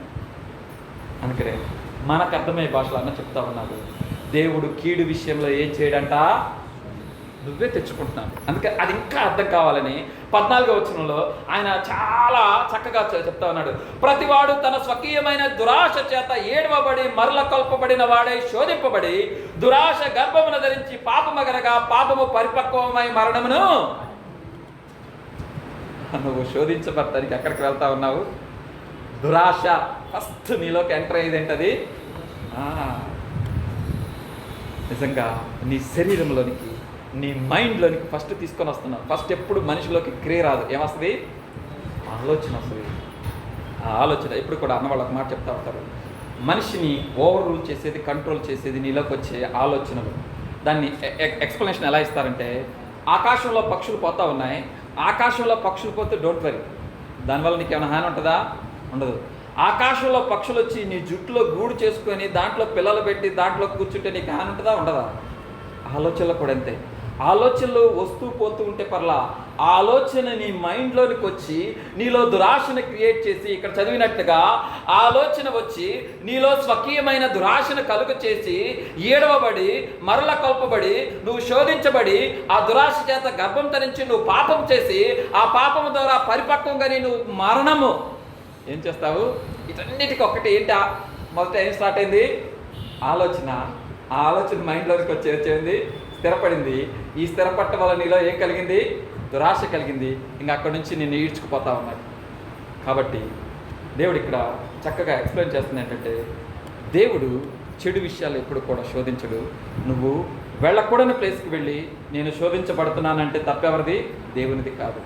A: అందుకనే మనకు అర్థమయ్యే భాషలో అన్న చెప్తా ఉన్నాడు. దేవుడు కీడు విషయంలో ఏం చేయడంట, నువ్వే తెచ్చుకుంటున్నాను. అందుకే అది ఇంకా అర్థం కావాలని 14వ వచనంలో ఆయన చాలా చక్కగా చెప్తా ఉన్నాడు. ప్రతివాడు తన స్వకీయమైన దురాశ చేత ఏడవబడి మరల కొల్పబడిన వాడై శోధింపబడి దురాశ గర్భమును ధరించి పాపమగనగా పాపము పరిపక్వమై మరణమును. నువ్వు శోధించబడతానికి ఎక్కడికి వెళ్తా ఉన్నావు? దురాశ ఫస్ట్ నీలోకి ఎంటర్ అయ్యేది ఏంటది? నిజంగా నీ శరీరంలోనికి, నీ మైండ్లోనికి ఫస్ట్ తీసుకొని వస్తున్నావు. ఫస్ట్ ఎప్పుడు మనిషిలోకి క్రియ రాదు, ఏమొస్తుంది? ఆలోచన వస్తుంది. ఆ ఆలోచన ఇప్పుడు కూడా అన్న వాళ్ళకి మాట చెప్తా ఉంటారు. మనిషిని ఓవర్ రూల్ చేసేది, కంట్రోల్ చేసేది నీలోకి వచ్చే ఆలోచనలు. దాన్ని ఎక్స్ప్లెనేషన్ ఎలా ఇస్తారంటే, ఆకాశంలో పక్షులు పోతూ ఉన్నాయి, ఆకాశంలో పక్షులు పోతే డోంట్ వరీ, దానివల్ల నీకు ఏమైనా హాని ఉంటుందా? ఉండదు. ఆకాశంలో పక్షులు వచ్చి నీ జుట్టులో గూడు చేసుకొని దాంట్లో పిల్లలు పెట్టి దాంట్లో కూర్చుంటే నీకు హాని ఉంటుందా? ఉండదా? ఆలోచనలు కూడా అంతే. ఆలోచనలు వస్తూ పోతూ ఉంటే పర్లా, ఆ ఆలోచన నీ మైండ్లోనికి వచ్చి నీలో దురాశను క్రియేట్ చేసి, ఇక్కడ చదివినట్టుగా ఆలోచన వచ్చి నీలో స్వకీయమైన దురాశను కలుగ చేసి ఏడవబడి మరల కొల్పబడి నువ్వు శోధించబడి ఆ దురాశ చేత గర్భం ధరించి నువ్వు పాపం చేసి ఆ పాపం ద్వారా పరిపక్వంగా నువ్వు మరణము ఏం చేస్తావు? వీటన్నిటికీ ఒక్కటి ఏంటి? మొదట ఏం స్టార్ట్ అయింది? ఆలోచన. ఆ ఆలోచన మైండ్లోకి వచ్చేది, స్థిరపడింది. ఈ స్థిరపడటం వల్ల నీలో ఏం కలిగింది? దురాశ కలిగింది. ఇంకా అక్కడి నుంచి నిన్ను ఈడ్చుకుపోతా ఉన్నాడు. కాబట్టి దేవుడు ఇక్కడ చక్కగా ఎక్స్ప్లెయిన్ చేస్తుంది ఏంటంటే, దేవుడు చెడు విషయాలు ఎప్పుడు కూడా శోధించడు. నువ్వు వెళ్ళకూడని ప్లేస్కి వెళ్ళి నేను శోధించబడుతున్నానంటే తప్పెవరిది? దేవునిది కాదు.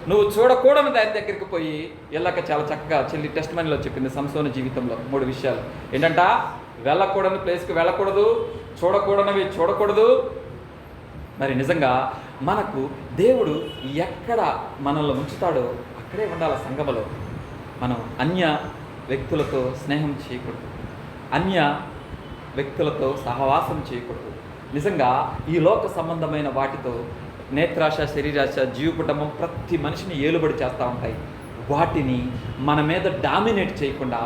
A: నువ్వు చూడకూడని దాని దగ్గరికి పోయి వెళ్ళక చాలా చక్కగా చెల్లి టెస్ట్ మనీలో చెప్పింది సంసోను జీవితంలో 3 విషయాలు ఏంటంట. వెళ్ళకూడని ప్లేస్కి వెళ్ళకూడదు, చూడకూడనివి చూడకూడదు. మరి నిజంగా మనకు దేవుడు ఎక్కడ మనల్ని ఉంచుతాడో అక్కడే ఉండాలి. సంఘములో మనం అన్య వ్యక్తులతో స్నేహం చేయకూడదు, అన్య వ్యక్తులతో సహవాసం చేయకూడదు. నిజంగా ఈ లోక సంబంధమైన వాటితో నేత్రాశ, శరీరాశ, జీవకుటుంబం ప్రతి మనిషిని ఏలుబడి చేస్తూ ఉంటాయి. వాటిని మన మీద డామినేట్ చేయకుండా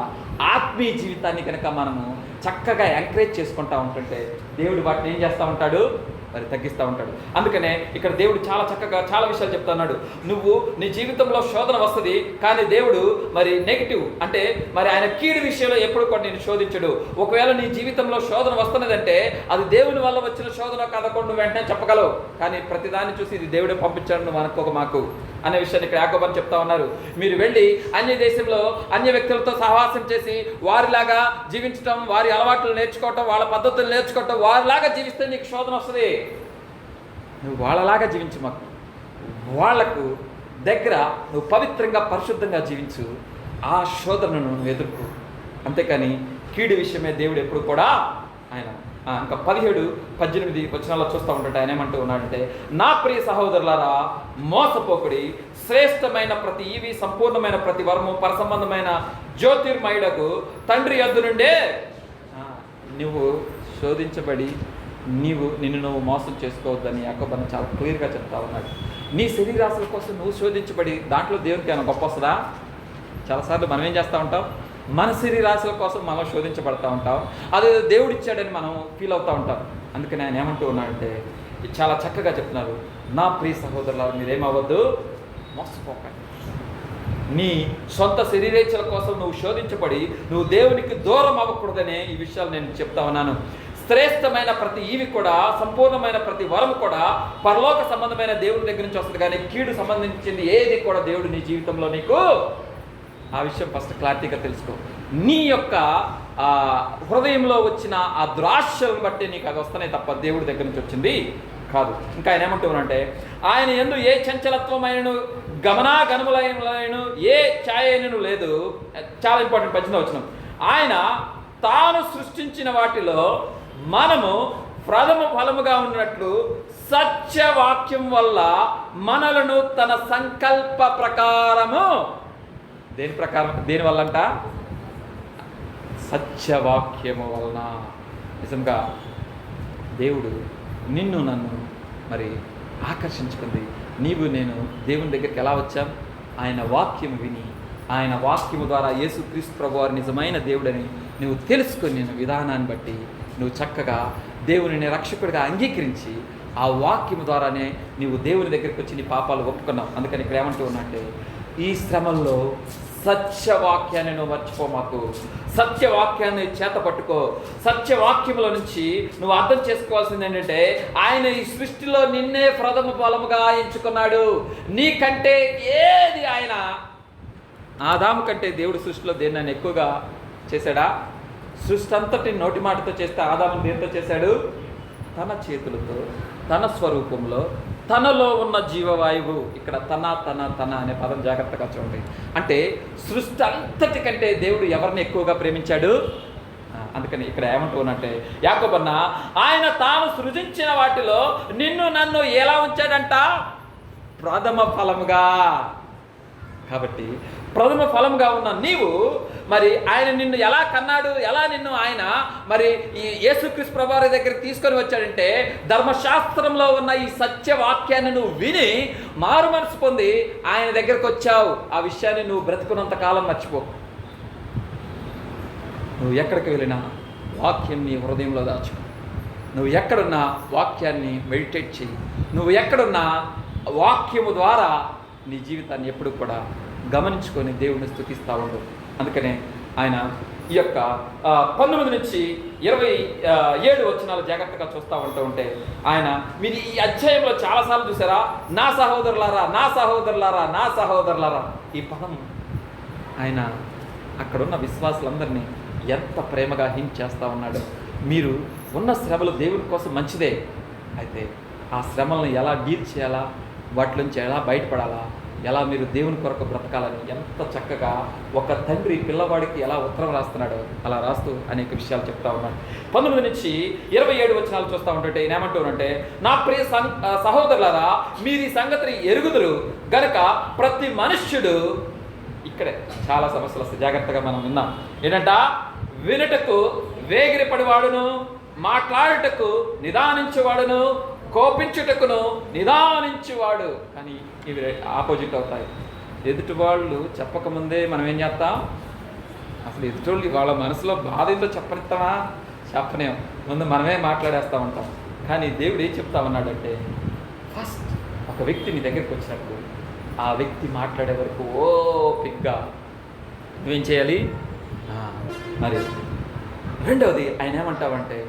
A: ఆత్మీయ జీవితాన్ని కనుక మనము చక్కగా ఎంకరేజ్ చేసుకుంటూ ఉంటుంటే దేవుడు వాటిని ఏం చేస్తూ ఉంటాడు? మరి తగ్గిస్తూ ఉంటాడు. అందుకనే ఇక్కడ దేవుడు చాలా చక్కగా చాలా విషయాలు చెప్తున్నాడు. నువ్వు నీ జీవితంలో శోధన వస్తుంది, కానీ దేవుడు మరి నెగిటివ్ అంటే మరి ఆయన కీడు విషయంలో ఎప్పుడు కూడా నేను శోధించడు. ఒకవేళ నీ జీవితంలో శోధన వస్తున్నదంటే అది దేవుని వల్ల వచ్చిన శోధన కాదకుండా నువ్వు వెంటనే చెప్పగలవు. కానీ ప్రతిదాన్ని చూసి ఇది దేవుడే పంపించాడు నువ్వు అనుకోక మాకు అనే విషయాన్ని ఇక్కడ యాకోబు అని చెప్తా ఉన్నారు. మీరు వెళ్ళి అన్య దేశంలో అన్య వ్యక్తులతో సహవాసం చేసి వారిలాగా జీవించడం, వారి అలవాట్లు నేర్చుకోవటం, వాళ్ళ పద్ధతులు నేర్చుకోవటం, వారిలాగా జీవిస్తే నీకు శోధన వస్తుంది. నువ్వు వాళ్ళలాగా జీవించు, మాకు వాళ్లకు దగ్గర నువ్వు పవిత్రంగా పరిశుద్ధంగా జీవించు, ఆ శోధనను నువ్వు ఎదుర్కో. అంతేకాని కీడు విషయమే దేవుడు ఎప్పుడు కూడా ఆయన ఇంకా 17-18 వచనాల్లో చూస్తూ ఉంటాడు. ఆయన ఏమంటూ ఉన్నాడంటే, నా ప్రియ సహోదరులారా మోసపోకుడి, శ్రేష్టమైన ప్రతి ఈవి సంపూర్ణమైన ప్రతి వరము పరసంబంధమైన జ్యోతిర్మయుడకు తండ్రి యొద్ద నుండే నువ్వు శోధించబడి నిన్ను నువ్వు మోసం చేసుకోవద్దని యాకోబు చాలా క్లియర్గా చెప్తా ఉన్నాడు. నీ శరీరాశుల కోసం నువ్వు శోధించబడి దాంట్లో దేవునికి ఏమైనా గొప్ప వస్తుందా? చాలాసార్లు మనం ఏం చేస్తూ ఉంటాం, మన శరీరాశుల కోసం మనం శోధించబడతా ఉంటాం, అది దేవుడు ఇచ్చాడని మనం ఫీల్ అవుతూ ఉంటాం. అందుకని ఆయన ఏమంటూ ఉన్నాడంటే చాలా చక్కగా చెప్తున్నారు, నా ప్రియ సహోదరులారా మీరేమవ్వద్దు, మోసపోకండి. నీ సొంత శరీరేచ్ఛల కోసం నువ్వు శోధించబడి నువ్వు దేవునికి దూరం అవ్వకూడదనే ఈ విషయాలు నేను చెప్తా ఉన్నాను. శ్రేష్టమైన ప్రతి ఈవి కూడా సంపూర్ణమైన ప్రతి వరము కూడా పరలోక సంబంధమైన దేవుడి దగ్గర నుంచి వస్తుంది, కానీ కీడు సంబంధించింది ఏది కూడా దేవుడు నీ జీవితంలో నీకు ఆ విషయం ఫస్ట్ క్లారిటీగా తెలుసుకో. నీ యొక్క హృదయంలో వచ్చిన ఆ ద్రాక్షలను బట్టి నీకు అది వస్తున్నాయి తప్ప దేవుడి దగ్గర నుంచి వచ్చింది కాదు. ఇంకా ఆయన ఏమంటున్నానంటే, ఆయన యందు ఏ చంచలత్వమైనను గమనాగమనములైనను ఏ ఛాయైనను లేదు. చాలా ఇంపార్టెంట్ 18వ వచనం. ఆయన తాను సృష్టించిన వాటిలో మనము ప్రథమ ఫలముగా ఉన్నట్లు సత్యవాక్యం వల్ల మనలను తన సంకల్ప ప్రకారము దేని వల్లంట? సత్యవాక్యము వలన. నిజంగా దేవుడు నిన్ను నన్ను మరి ఆకర్షించుకుంది. నీవు నేను దేవుని దగ్గరికి ఎలా వచ్చాం? ఆయన వాక్యం విని, ఆయన వాక్యము ద్వారా యేసుక్రీస్తు ప్రభువారు నిజమైన దేవుడని నువ్వు తెలుసుకొని విధానాన్ని బట్టి నువ్వు చక్కగా దేవుని రక్షకుడిగా అంగీకరించి ఆ వాక్యము ద్వారానే నీవు దేవుని దగ్గరికి వచ్చి నీ పాపాలు ఒప్పుకున్నావు. అందుకని ఇక్కడ ఏమంటూ ఉన్నట్టే, ఈ శ్రమల్లో సత్యవాక్యాన్ని నువ్వు మర్చిపో. మాకు సత్యవాక్యాన్ని చేత పట్టుకో. సత్యవాక్యముల నుంచి నువ్వు అర్థం చేసుకోవాల్సింది ఏంటంటే, ఆయన ఈ సృష్టిలో నిన్నే ప్రథమ ఫలముగా ఎంచుకున్నాడు. నీకంటే ఏది ఆయన ఆదాము కంటే దేవుడు సృష్టిలో దేన్ని ఎక్కువగా చేశాడా? సృష్టి అంతటి నోటి మాటతో చేస్తే ఆదాముని దేంతో చేశాడు? తన చేతులతో, తన స్వరూపంలో, తనలో ఉన్న జీవవాయువు. ఇక్కడ తన అనే పదం జాగ్రత్తగా చూడండి. అంటే సృష్టి అంతటికంటే దేవుడు ఎవరిని ఎక్కువగా ప్రేమించాడు? అందుకని ఇక్కడ ఏమంటున్నట్టే, యాకోబన్న ఆయన తాను సృజించిన వాటిలో నిన్ను నన్ను ఎలా ఉంచాడంట? ప్రథమ ఫలముగా. కాబట్టి ప్రథమ ఫలంగా ఉన్న నీవు మరి ఆయన నిన్ను ఎలా కన్నాడు, ఎలా నిన్ను ఆయన మరి ఈ యేసుక్రీస్తు ప్రభువారి దగ్గరికి తీసుకొని వచ్చాడంటే, ధర్మశాస్త్రంలో ఉన్న ఈ సత్యవాక్యాన్ని నువ్వు విని మారు మనసు పొంది ఆయన దగ్గరికి వచ్చావు. ఆ విషయాన్ని నువ్వు బ్రతుకున్నంత కాలం మర్చిపో. నువ్వు ఎక్కడికి వెళ్ళినా వాక్యం నీ హృదయంలో దాచుకో. నువ్వు ఎక్కడున్నా వాక్యాన్ని మెడిటేట్ చెయ్యి. నువ్వు ఎక్కడున్నా వాక్యము ద్వారా నీ జీవితాన్ని ఎప్పుడు కూడా గమనించుకొని దేవుడిని స్తుతిస్తూ ఉండు. అందుకనే ఆయన ఈ యొక్క 19 నుంచి 27 వచనాలు జాగ్రత్తగా చూస్తూ ఉంటే ఆయన మీరు ఈ అధ్యాయంలో చాలాసార్లు చూసారా, నా సహోదరులారా, నా సహోదరులారా, నా సహోదరులారా, ఈ పదం ఆయన అక్కడున్న విశ్వాసులందరినీ ఎంత ప్రేమగా హించేస్తూ ఉన్నాడు. మీరు ఉన్న శ్రమలు దేవుడి కోసం మంచిదే, అయితే ఆ శ్రమలను ఎలా డీల్ చేయాలా, వాటి నుంచి ఎలా బయటపడాలా, ఎలా మీరు దేవుని కొరకు బ్రతకాలని ఎంత చక్కగా ఒక తండ్రి పిల్లవాడికి ఎలా ఉత్తరం రాస్తున్నాడో అలా రాస్తూ అనేక విషయాలు చెప్తా ఉన్నాడు. 19 నుంచి 27 వచనాలు చూస్తూ ఉంటుంటే ఆయన ఏమంటానంటే, నా ప్రియ సహోదరులారా మీరు ఈ సంగతిని ఎరుగుదురు గనక ప్రతి మనుష్యుడు, ఇక్కడే చాలా సమస్యలు వస్తాయి, జాగ్రత్తగా మనం విన్నాం. ఏంటంట, వినుటకు వేగిరపడివాడును, మాట్లాడుటకు నిదానించేవాడును, కోపించుటకును నిదానించువాడు. కానీ ఇవి ఆపోజిట్ అవుతాయి. ఎదుటి వాళ్ళు చెప్పకముందే మనం ఏం చేస్తాం? అసలు ఎదుటి వాళ్ళ మనసులో బాధ ఏంటో చెప్పనిస్తామా? చెప్పనేం. ముందు మనమే మాట్లాడేస్తూ ఉంటాం. కానీ దేవుడు ఏం చెప్తా ఉన్నాడంటే, ఫస్ట్ ఒక వ్యక్తి నీ దగ్గరికి వచ్చినప్పుడు ఆ వ్యక్తి మాట్లాడే వరకు ఓపిక్గా నువ్వేం చేయాలి? మరి రెండవది ఆయన ఏమంటావంటే,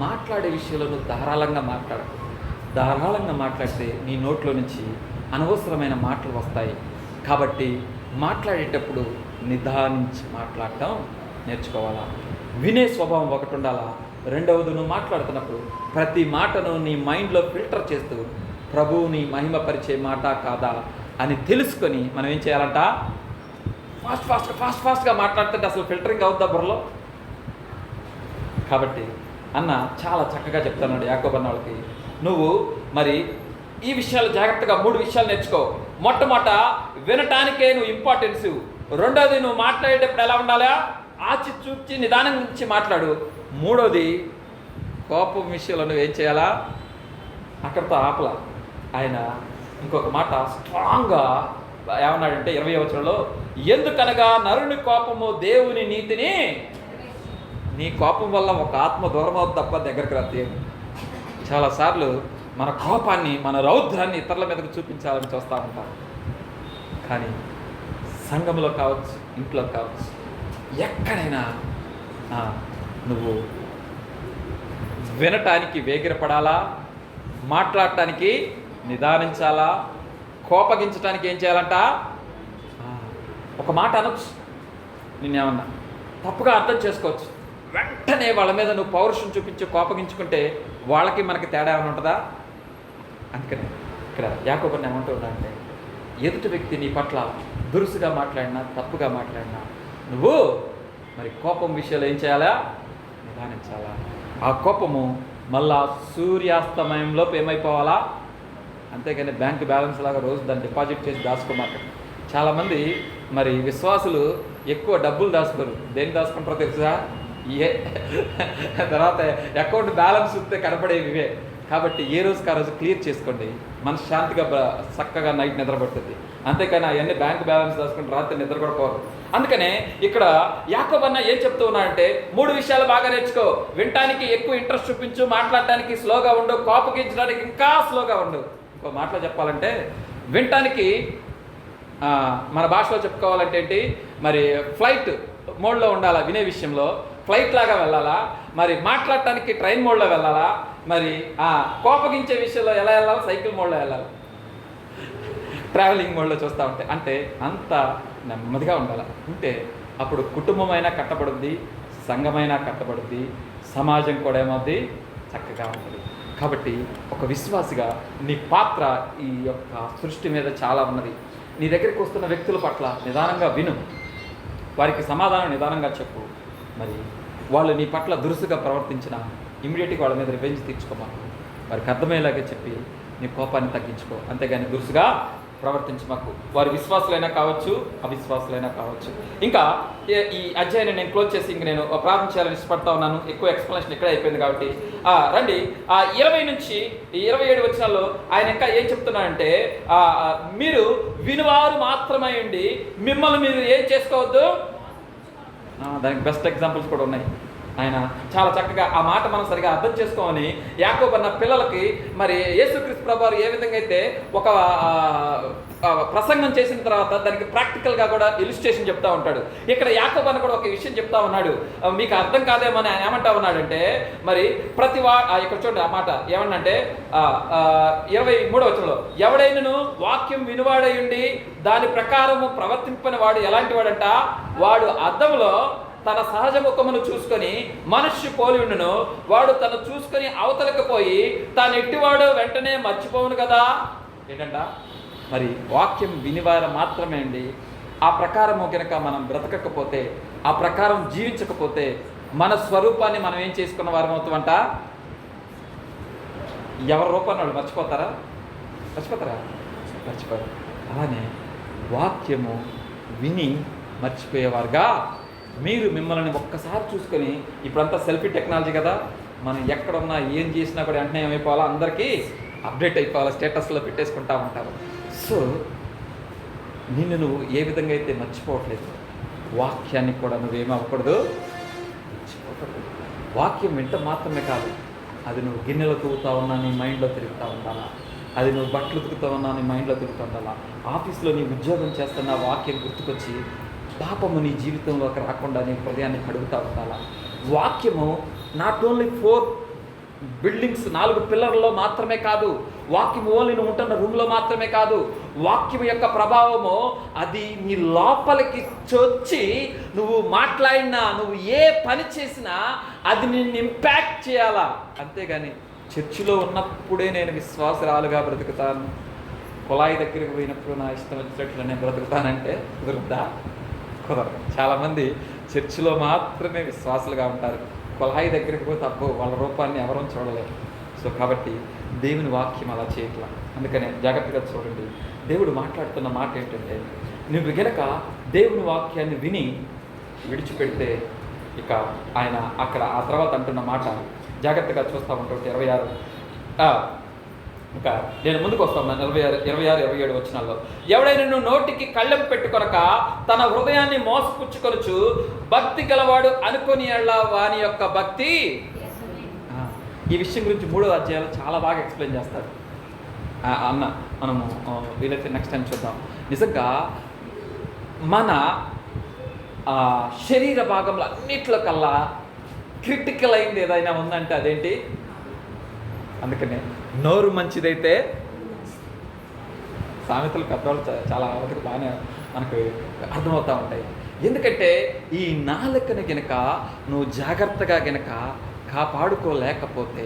A: మాట్లాడే విషయంలో నువ్వు ధారాళంగా మాట్లాడితే నీ నోట్లో నుంచి అనవసరమైన మాటలు వస్తాయి. కాబట్టి మాట్లాడేటప్పుడు నిదానించి మాట్లాడటం నేర్చుకోవాలా. వినే స్వభావం ఒకటి ఉండాలా. రెండవది, నువ్వు మాట్లాడుతున్నప్పుడు ప్రతి మాటను నీ మైండ్లో ఫిల్టర్ చేస్తూ ప్రభువుని మహిమపరిచే మాట కాదా అని తెలుసుకొని మనం ఏం చేయాలంట? ఫాస్ట్గా మాట్లాడుతుంటే అసలు ఫిల్టరింగ్ అవుద్దా బుర్రలో? కాబట్టి అన్న చాలా చక్కగా చెప్తున్నాడు యాకోబు అన్న వాళ్ళకి, నువ్వు మరి ఈ విషయాలు జాగ్రత్తగా 3 విషయాలు నేర్చుకో. మొట్టమొదట వినటానికే నువ్వు ఇంపార్టెన్స్. రెండోది, నువ్వు మాట్లాడేటప్పుడు ఎలా ఉండాలా? ఆచి చూచి నిదానం నుంచి మాట్లాడు. మూడోది, కోపం విషయంలో నువ్వు ఏం చేయాలా? అక్కడితో ఆపలా. ఆయన ఇంకొక మాట స్ట్రాంగ్గా ఏమన్నాడంటే 20వ వచనంలో, ఎందుకనగా నరుని కోపము దేవుని నీతిని, నీ కోపం వల్ల ఒక ఆత్మ దూరం అవుతుంది తప్ప దగ్గరికి రాదు. చాలాసార్లు మన కోపాన్ని, మన రౌద్రాన్ని ఇతరుల మీదకి చూపించాలని చూస్తూ ఉంటాం. కానీ సంఘంలో కావచ్చు, ఇంట్లో కావచ్చు, ఎక్కడైనా నువ్వు వినటానికి వేగిరపడాలా, మాట్లాడటానికి నిదానించాలా, కోపగించడానికి ఏం చేయాలంట? ఒక మాట అనొచ్చు, నిన్నేమన్నా తప్పుగా అర్థం చేసుకోవచ్చు. వెంటనే వాళ్ళ మీద నువ్వు పౌరుషం చూపించి కోపగించుకుంటే వాళ్ళకి మనకి తేడా ఏమైనా ఉంటుందా? అందుకని ఇక్కడ యాకోబు ఏమంటూ ఉన్నాడంటే, ఎదుటి వ్యక్తి నీ పట్ల దురుసుగా మాట్లాడినా, తప్పుగా మాట్లాడినా నువ్వు మరి కోపం విషయాలు ఏం చేయాలా? నిదానించాలా. ఆ కోపము మళ్ళా సూర్యాస్తమయంలోపు ఏమైపోవాలా? అంతేగాని బ్యాంక్ బ్యాలెన్స్ లాగా రోజు దాన్ని డిపాజిట్ చేసి దాచుకోమాట. చాలామంది మరి విశ్వాసులు ఎక్కువ డబ్బులు దాచుకోరు. దేన్ని దాచుకుంటారో తెలుసా? తర్వాత అకౌంట్ బ్యాలెన్స్ ఉంటే కనపడేవి ఇవే. కాబట్టి ఏ రోజుకి ఆ రోజు క్లియర్ చేసుకోండి, మనశ్శాంతిగా చక్కగా నైట్ నిద్రపడుతుంది. అంతేకాని అవన్నీ బ్యాంక్ బ్యాలెన్స్ దాచుకుంటే రాత్రి నిద్ర కూడా పోరు. అందుకనే ఇక్కడ యాకోబు అన్న ఏం చెప్తూ ఉన్నాడంటే, 3 విషయాలు బాగా నేర్చుకో. వినటానికి ఎక్కువ ఇంట్రెస్ట్ చూపించు, మాట్లాడటానికి స్లోగా ఉండు, కోపగించడానికి ఇంకా స్లోగా ఉండు. ఇంకో మాటలో చెప్పాలంటే, వినటానికి మన భాషలో చెప్పుకోవాలంటే ఏంటి, మరి ఫ్లైట్ మోడ్లో ఉండాలా, వినే విషయంలో ఫ్లైట్ లాగా వెళ్ళాలా, మరి మాట్లాడటానికి ట్రైన్ మోడ్లో వెళ్ళాలా, మరి కోపగించే విషయంలో ఎలా వెళ్ళాలి? సైకిల్ మోడ్లో వెళ్ళాలి, ట్రావెలింగ్ మోడ్లో చూస్తూ ఉంటే. అంటే అంత నెమ్మదిగా ఉండాలి. ఉంటే అప్పుడు కుటుంబమైనా కట్టబడుద్ది, సంఘమైనా కట్టబడుద్ది, సమాజం కూడా ఏమవుద్ది? చక్కగా ఉంటుంది. కాబట్టి ఒక విశ్వాసిగా నీ పాత్ర ఈ యొక్క సృష్టి మీద చాలా ఉన్నది. నీ దగ్గరికి వస్తున్న వ్యక్తుల పట్ల నిదానంగా విను, వారికి సమాధానం నిదానంగా చెప్పు. మరి వాళ్ళు నీ పట్ల దురుసుగా ప్రవర్తించిన ఇమ్మీడియట్గా వాళ్ళ మీద రివెంజ్ తీర్చుకోమాకు. వారికి అర్థమయ్యేలాగా చెప్పి నీ కోపాన్ని తగ్గించుకో. అంతేగాని దురుసుగా ప్రవర్తించమాకు. వారి విశ్వాసులైనా కావచ్చు, అవిశ్వాసులైనా కావచ్చు. ఇంకా ఈ అధ్యాయాన్ని నేను క్లోజ్ చేసి ఇంక నేను ప్రారంభం చేయాలని ఇష్టపడతా ఉన్నాను. ఎక్కువ ఎక్స్ప్లెనేషన్ ఇక్కడే అయిపోయింది కాబట్టి రండి 20 నుంచి 27 వచనాల్లో ఆయన ఇంకా ఏం చెప్తున్నాడంటే, మీరు వినువారు మాత్రమే ఉండి మిమ్మల్ని మీరు ఏం చేసుకోవద్దు. దానికి బెస్ట్ ఎగ్జాంపుల్స్ కూడా ఉన్నాయి. ఆయన చాలా చక్కగా ఆ మాట మనం సరిగా అర్థం చేసుకోమని యాకోబు అన్న పిల్లలకి మరి యేసుక్రీస్తు ప్రభువారు ఏ విధంగా అయితే ఒక ప్రసంగం చేసిన తర్వాత దానికి ప్రాక్టికల్గా కూడా ఇలిస్ట్రేషన్ చెప్తా ఉంటాడు. ఇక్కడ యాకోబు అన్న కూడా ఒక విషయం చెప్తా ఉన్నాడు, మీకు అర్థం కాదేమని ఆయన ఏమంటా ఉన్నాడంటే, మరి ఇక్కడ చూడండి ఆ మాట ఏమన్నంటే 23వ వచనంలో, ఎవడైనను వాక్యం వినువాడై ఉండి దాని ప్రకారము ప్రవర్తింపని వాడు ఎలాంటి వాడంట, వాడు అద్దంలో తన సహజ ముఖమును చూసుకొని మనుష్య పోలి ఉండును, వాడు తను చూసుకొని అవతలకు పోయి తాను ఎట్టివాడు వెంటనే మర్చిపోవును కదా. ఏంటంట, మరి వాక్యం వినివారు మాత్రమే అండి. ఆ ప్రకారము కనుక మనం బ్రతకకపోతే, ఆ ప్రకారం జీవించకపోతే మన స్వరూపాన్ని మనం ఏం చేసుకున్న వారం అవుతామంట. ఎవరి రూపాన్ని వాళ్ళు మర్చిపోతారా? మర్చిపోరు. అలానే వాక్యము విని మర్చిపోయేవారుగా మీరు మిమ్మల్ని ఒక్కసారి చూసుకొని, ఇప్పుడంతా సెల్ఫీ టెక్నాలజీ కదా, మనం ఎక్కడున్నా ఏం చేసినా కూడా వెంటనే ఏమైపోవాలా, అందరికీ అప్డేట్ అయిపోవాలా, స్టేటస్లో పెట్టేసుకుంటా ఉంటారు. సో నిన్ను నువ్వు ఏ విధంగా అయితే మర్చిపోవట్లేదు, వాక్యాన్ని కూడా నువ్వేమవ్వకూడదు, మర్చిపోకూడదు. వాక్యం వింట మాత్రమే కాదు, అది నువ్వు గిన్నెలు తూగుతా ఉన్నా నీ మైండ్లో తిరుగుతూ ఉండాలా, అది నువ్వు బట్టలు ఉతుకుతూ ఉన్నా నీ మైండ్లో తిరుగుతూ ఉండాలా, ఆఫీస్లో నీ ఉద్యోగం చేస్తున్న వాక్యం గుర్తుకొచ్చి పాపము నీ జీవితంలోకి రాకుండా నీ హృదయాన్ని కడుగుతూ ఉండాలా. వాక్యము నాట్ ఓన్లీ 4 బిల్డింగ్స్ 4 పిల్లర్లో మాత్రమే కాదు, వాక్యం ఓన్లీ నువ్వు ఉంటున్న రూమ్లో మాత్రమే కాదు, వాక్యం యొక్క ప్రభావము అది నీ లోపలికి చొచ్చి నువ్వు మాట్లాడినా నువ్వు ఏ పని చేసినా అది నిన్ను ఇంపాక్ట్ చేయాలా. అంతేగాని చర్చిలో ఉన్నప్పుడే నేను విశ్వాసరాలుగా బ్రతుకుతాను, కుళాయి దగ్గరికి పోయినప్పుడు నా ఇష్టం వచ్చినట్లు నేను బ్రతుకుతానంటే కుదరదా? కుదరదు. చాలామంది చర్చిలో మాత్రమే విశ్వాసులుగా ఉంటారు, కుళాయి దగ్గరికి పోతే అబ్బో వాళ్ళ రూపాన్ని ఎవరూ చూడలేరు. సో కాబట్టి దేవుని వాక్యం అలా చేయట్లా. అందుకనే జాగ్రత్తగా చూడండి. దేవుడు మాట్లాడుతున్న మాట ఏంటంటే, నువ్వు గనక దేవుని వాక్యాన్ని విని విడిచిపెడితే ఇక ఆయన అక్కడ ఆ తర్వాత అంటున్న మాట జాగ్రత్తగా చూస్తూ ఉంటాడు. 26 ఇంకా నేను ముందుకు వస్తాను. 26, 27 వచనాల్లో, ఎవడైనా నువ్వు నోటికి కళ్ళెం పెట్టుకొనక తన హృదయాన్ని మోసపుచ్చుకొనుచు భక్తి గలవాడు అనుకొని వాని యొక్క భక్తి. ఈ విషయం గురించి 3వ అధ్యాయంలో చాలా బాగా ఎక్స్ప్లెయిన్ చేస్తారు అన్న. మనము వీలైతే నెక్స్ట్ టైం చూద్దాం. నిజంగా మన శరీర భాగంలో అన్నిట్లో కల్లా క్రిటికల్ అయింది ఏదైనా ఉందంటే అదేంటి? అందుకనే నోరు మంచిదైతే, సామెతలు పెద్దవాళ్ళు చాలా వరకు బాగానే మనకు అర్థమవుతూ ఉంటాయి. ఎందుకంటే ఈ నాలుకని గనక నువ్వు జాగ్రత్తగా గనక కాపాడుకోలేకపోతే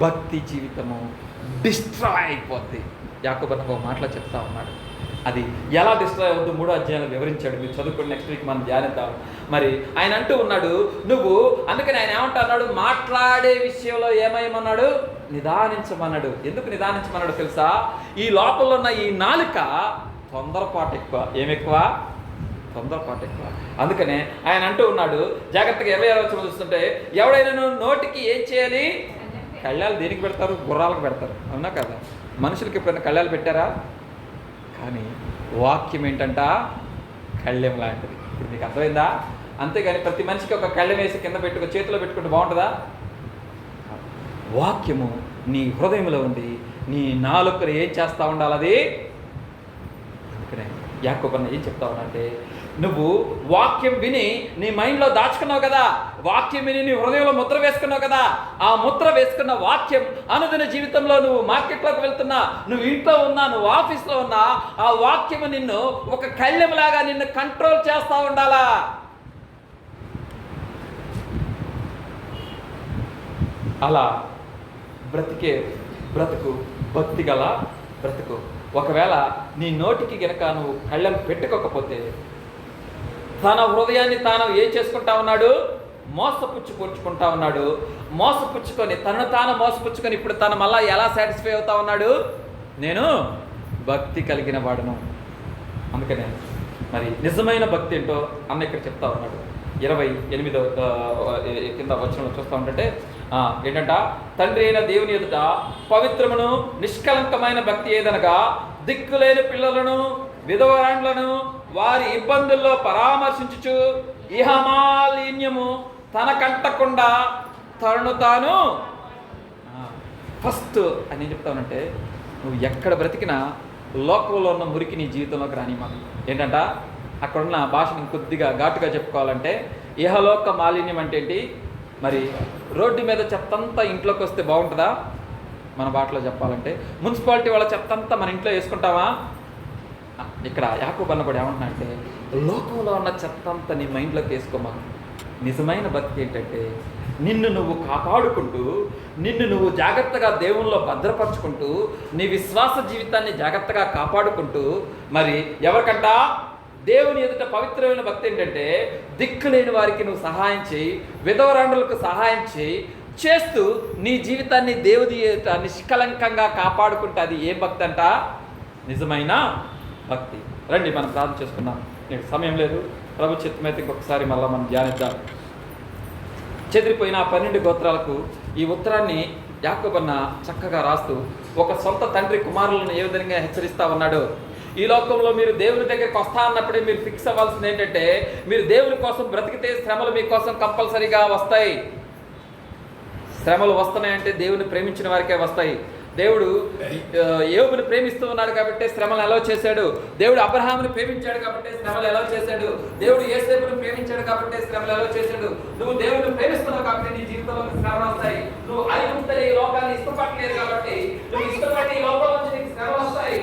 A: భక్తి జీవితము డిస్ట్రాయ్ అయిపోద్ది. యాకోబు ఒక మాటలో చెప్తా ఉన్నాడు. అది ఎలా డిస్ట్రాయ్ అవుతుందో 3వ అధ్యాయంలో వివరించాడు. మీరు చదువుకుని నెక్స్ట్ వీక్ మనం ధ్యానిద్దాం. మరి ఆయన అంటూ ఉన్నాడు, నువ్వు అందుకని ఆయన ఏమంటున్నాడు, మాట్లాడే విషయంలో ఏమేమన్నాడు, నిదానించమన్నాడు. ఎందుకు నిదానించమన్నాడు తెలుసా? ఈ లోపల ఉన్న ఈ నాలుక తొందరపాటు ఎక్కువ. ఏమెక్కువ? తొందరపాటు ఎక్కువ. అందుకనే ఆయన అంటూ ఉన్నాడు, జాగ్రత్తగా 26 వచనం చూస్తుంటే, ఎవడైనా నోటికి ఏం చేయాలి? కళ్ళాలు దేనికి పెడతారు? గుర్రాలకు పెడతారు, అవునా కదా? మనుషులకి ఎప్పుడైనా కళ్ళాలు పెట్టారా? కానీ వాక్యం ఏంటంట, కళ్ళెం లాంటిది. ఇప్పుడు మీకు అర్థమైందా? అంతేగాని ప్రతి మనిషికి ఒక కళ్ళెం వేసి కింద చేతిలో పెట్టుకుంటే బాగుంటుందా? వాక్యము నీ హృదయంలో ఉంది, నీ నాలుకను ఏం చేస్తూ ఉండాలి అది. అందుకనే యాకోబు ఏం చెప్తా ఉన్నాడంటే, నువ్వు వాక్యం విని నీ మైండ్లో దాచుకున్నావు కదా, వాక్యం విని నీ హృదయంలో ముద్ర వేసుకున్నావు కదా, ఆ ముద్ర వేసుకున్న వాక్యం అనుదిన జీవితంలో నువ్వు మార్కెట్లోకి వెళ్తున్నా, నువ్వు ఇంట్లో ఉన్నా, నువ్వు ఆఫీస్లో ఉన్నా, ఆ వాక్యము నిన్ను ఒక కళ్ళెంలాగా నిన్ను కంట్రోల్ చేస్తూ ఉండాలా. అలా బ్రతుకు భక్తి గల బ్రతుకు. ఒకవేళ నీ నోటికి గనక నువ్వు కళ్ళెం పెట్టుకోకపోతే తన హృదయాన్ని తాను ఏం చేసుకుంటా ఉన్నాడు? మోసపుచ్చుకుంటా ఉన్నాడు. మోసపుచ్చుకొని తాను మోసపుచ్చుకొని ఇప్పుడు తను మళ్ళీ ఎలా సాటిస్ఫై అవుతా ఉన్నాడు? నేను భక్తి కలిగిన వాడును. అందుకనే మరి నిజమైన భక్తి ఏంటో అన్న ఇక్కడ చెప్తా ఉన్నాడు. 28వ కింద వచనంలో చూస్తూ ఉంటే ఏంటంట, తండ్రి అయిన దేవుని ఎదుట పవిత్రమును నిష్కలంకమైన భక్తి ఏదనగా దిక్కులేని పిల్లలను విధవరాండ్లను వారి ఇబ్బందుల్లో పరామర్శించుచు ఇహమాలిన్యము తనకంటకుండా తనను తాను ఫస్ట్ అని ఏం చెప్తానంటే, నువ్వు ఎక్కడ బ్రతికినా లోకంలో ఉన్న మురికి నీ జీవితంలోకి రానివ్వాలి. ఏంటంట, అక్కడున్న భాషను కొద్దిగా ఘాటుగా చెప్పుకోవాలంటే, ఇహలోక మాలిన్యం అంటే ఏంటి? మరి రోడ్డు మీద చెత్తంతా ఇంట్లోకి వస్తే బాగుంటుందా? మన బాటలో చెప్పాలంటే మున్సిపాలిటీ వాళ్ళ చెత్తంతా మన ఇంట్లో వేసుకుంటావా? ఇక్కడ యాకోబు అన్న కూడా ఏమంటున్నా అంటే, లోకంలో ఉన్న చెత్తంతా నీ మైండ్లోకి వేసుకోమా. నిజమైన భక్తి ఏంటంటే, నిన్ను నువ్వు కాపాడుకుంటూ, నిన్ను నువ్వు జాగ్రత్తగా దేవుల్లో భద్రపరుచుకుంటూ, నీ విశ్వాస జీవితాన్ని జాగ్రత్తగా కాపాడుకుంటూ, మరి ఎవరికంట దేవుని ఎదుట పవిత్రమైన భక్తి ఏంటంటే, దిక్కులేని వారికి నువ్వు సహాయం చేయి, విధవరాండ్రులకు సహాయం చేయి చేస్తూ నీ జీవితాన్ని దేవుని ఎదుట నిష్కలంకంగా కాపాడుకుంటే అది ఏ భక్తి అంట? నిజమైన భక్తి. రండి మనం ప్రార్థన చేసుకుందాం. నీకు సమయం లేదు, ప్రభు చిత్తమైతే ఇంకొకసారి మళ్ళీ మనం ధ్యానిద్దాం. చెదిరిపోయిన 12 గోత్రాలకు ఈ ఉత్తరాన్ని యాకోబన్న చక్కగా రాస్తూ ఒక సొంత తండ్రి కుమారులను ఏ విధంగా హెచ్చరిస్తా ఉన్నాడు. ఈ లోకంలో మీరు దేవుని దగ్గరికి వస్తా అన్నప్పుడే మీరు ఫిక్స్ అవ్వాల్సింది ఏంటంటే, మీరు దేవుని కోసం బ్రతికితే శ్రమలు మీకోసం కంపల్సరీగా వస్తాయి. శ్రమలు వస్తున్నాయంటే దేవుని ప్రేమించిన వారికే వస్తాయి. దేవుడు యోబుని ప్రేమిస్తూ ఉన్నాడు కాబట్టి శ్రమలు ఎలా చేశాడు. దేవుడు అబ్రహాముని ప్రేమించాడు కాబట్టి శ్రమలు ఎలా చేశాడు. దేవుడు యేసేపుని ప్రేమించాడు కాబట్టి శ్రమలు ఎలా చేశాడు. నువ్వు దేవుడిని ప్రేమిస్తున్నావు కాబట్టి నీ జీవితంలో శ్రమలు వస్తాయి. నువ్వు ఐగుప్తుని ఈ లోకాన్ని ఇష్టపడలేదు కాబట్టి నువ్వు ఇష్టపడి ఈ లోకంలో నుంచి నీకు శ్రమలు వస్తాయి.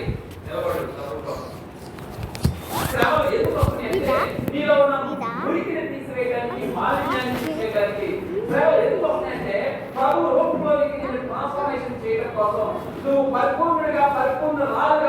A: శ్రమలు ఎందుకు వస్తున్నాయంటే నీలో ఉన్న మురికిని తీసివేయడానికి, మాలిన్యాన్ని తీసివేయడానికి. శ్రమలు ఎందుకు వస్తున్నాయంటే ప్రభు రూపంలోకి ట్రాన్స్ఫర్మేషన్ చేయడం కోసం, నువ్వు పరిపూర్ణుడిగా పరిపూర్ణ రాలుగా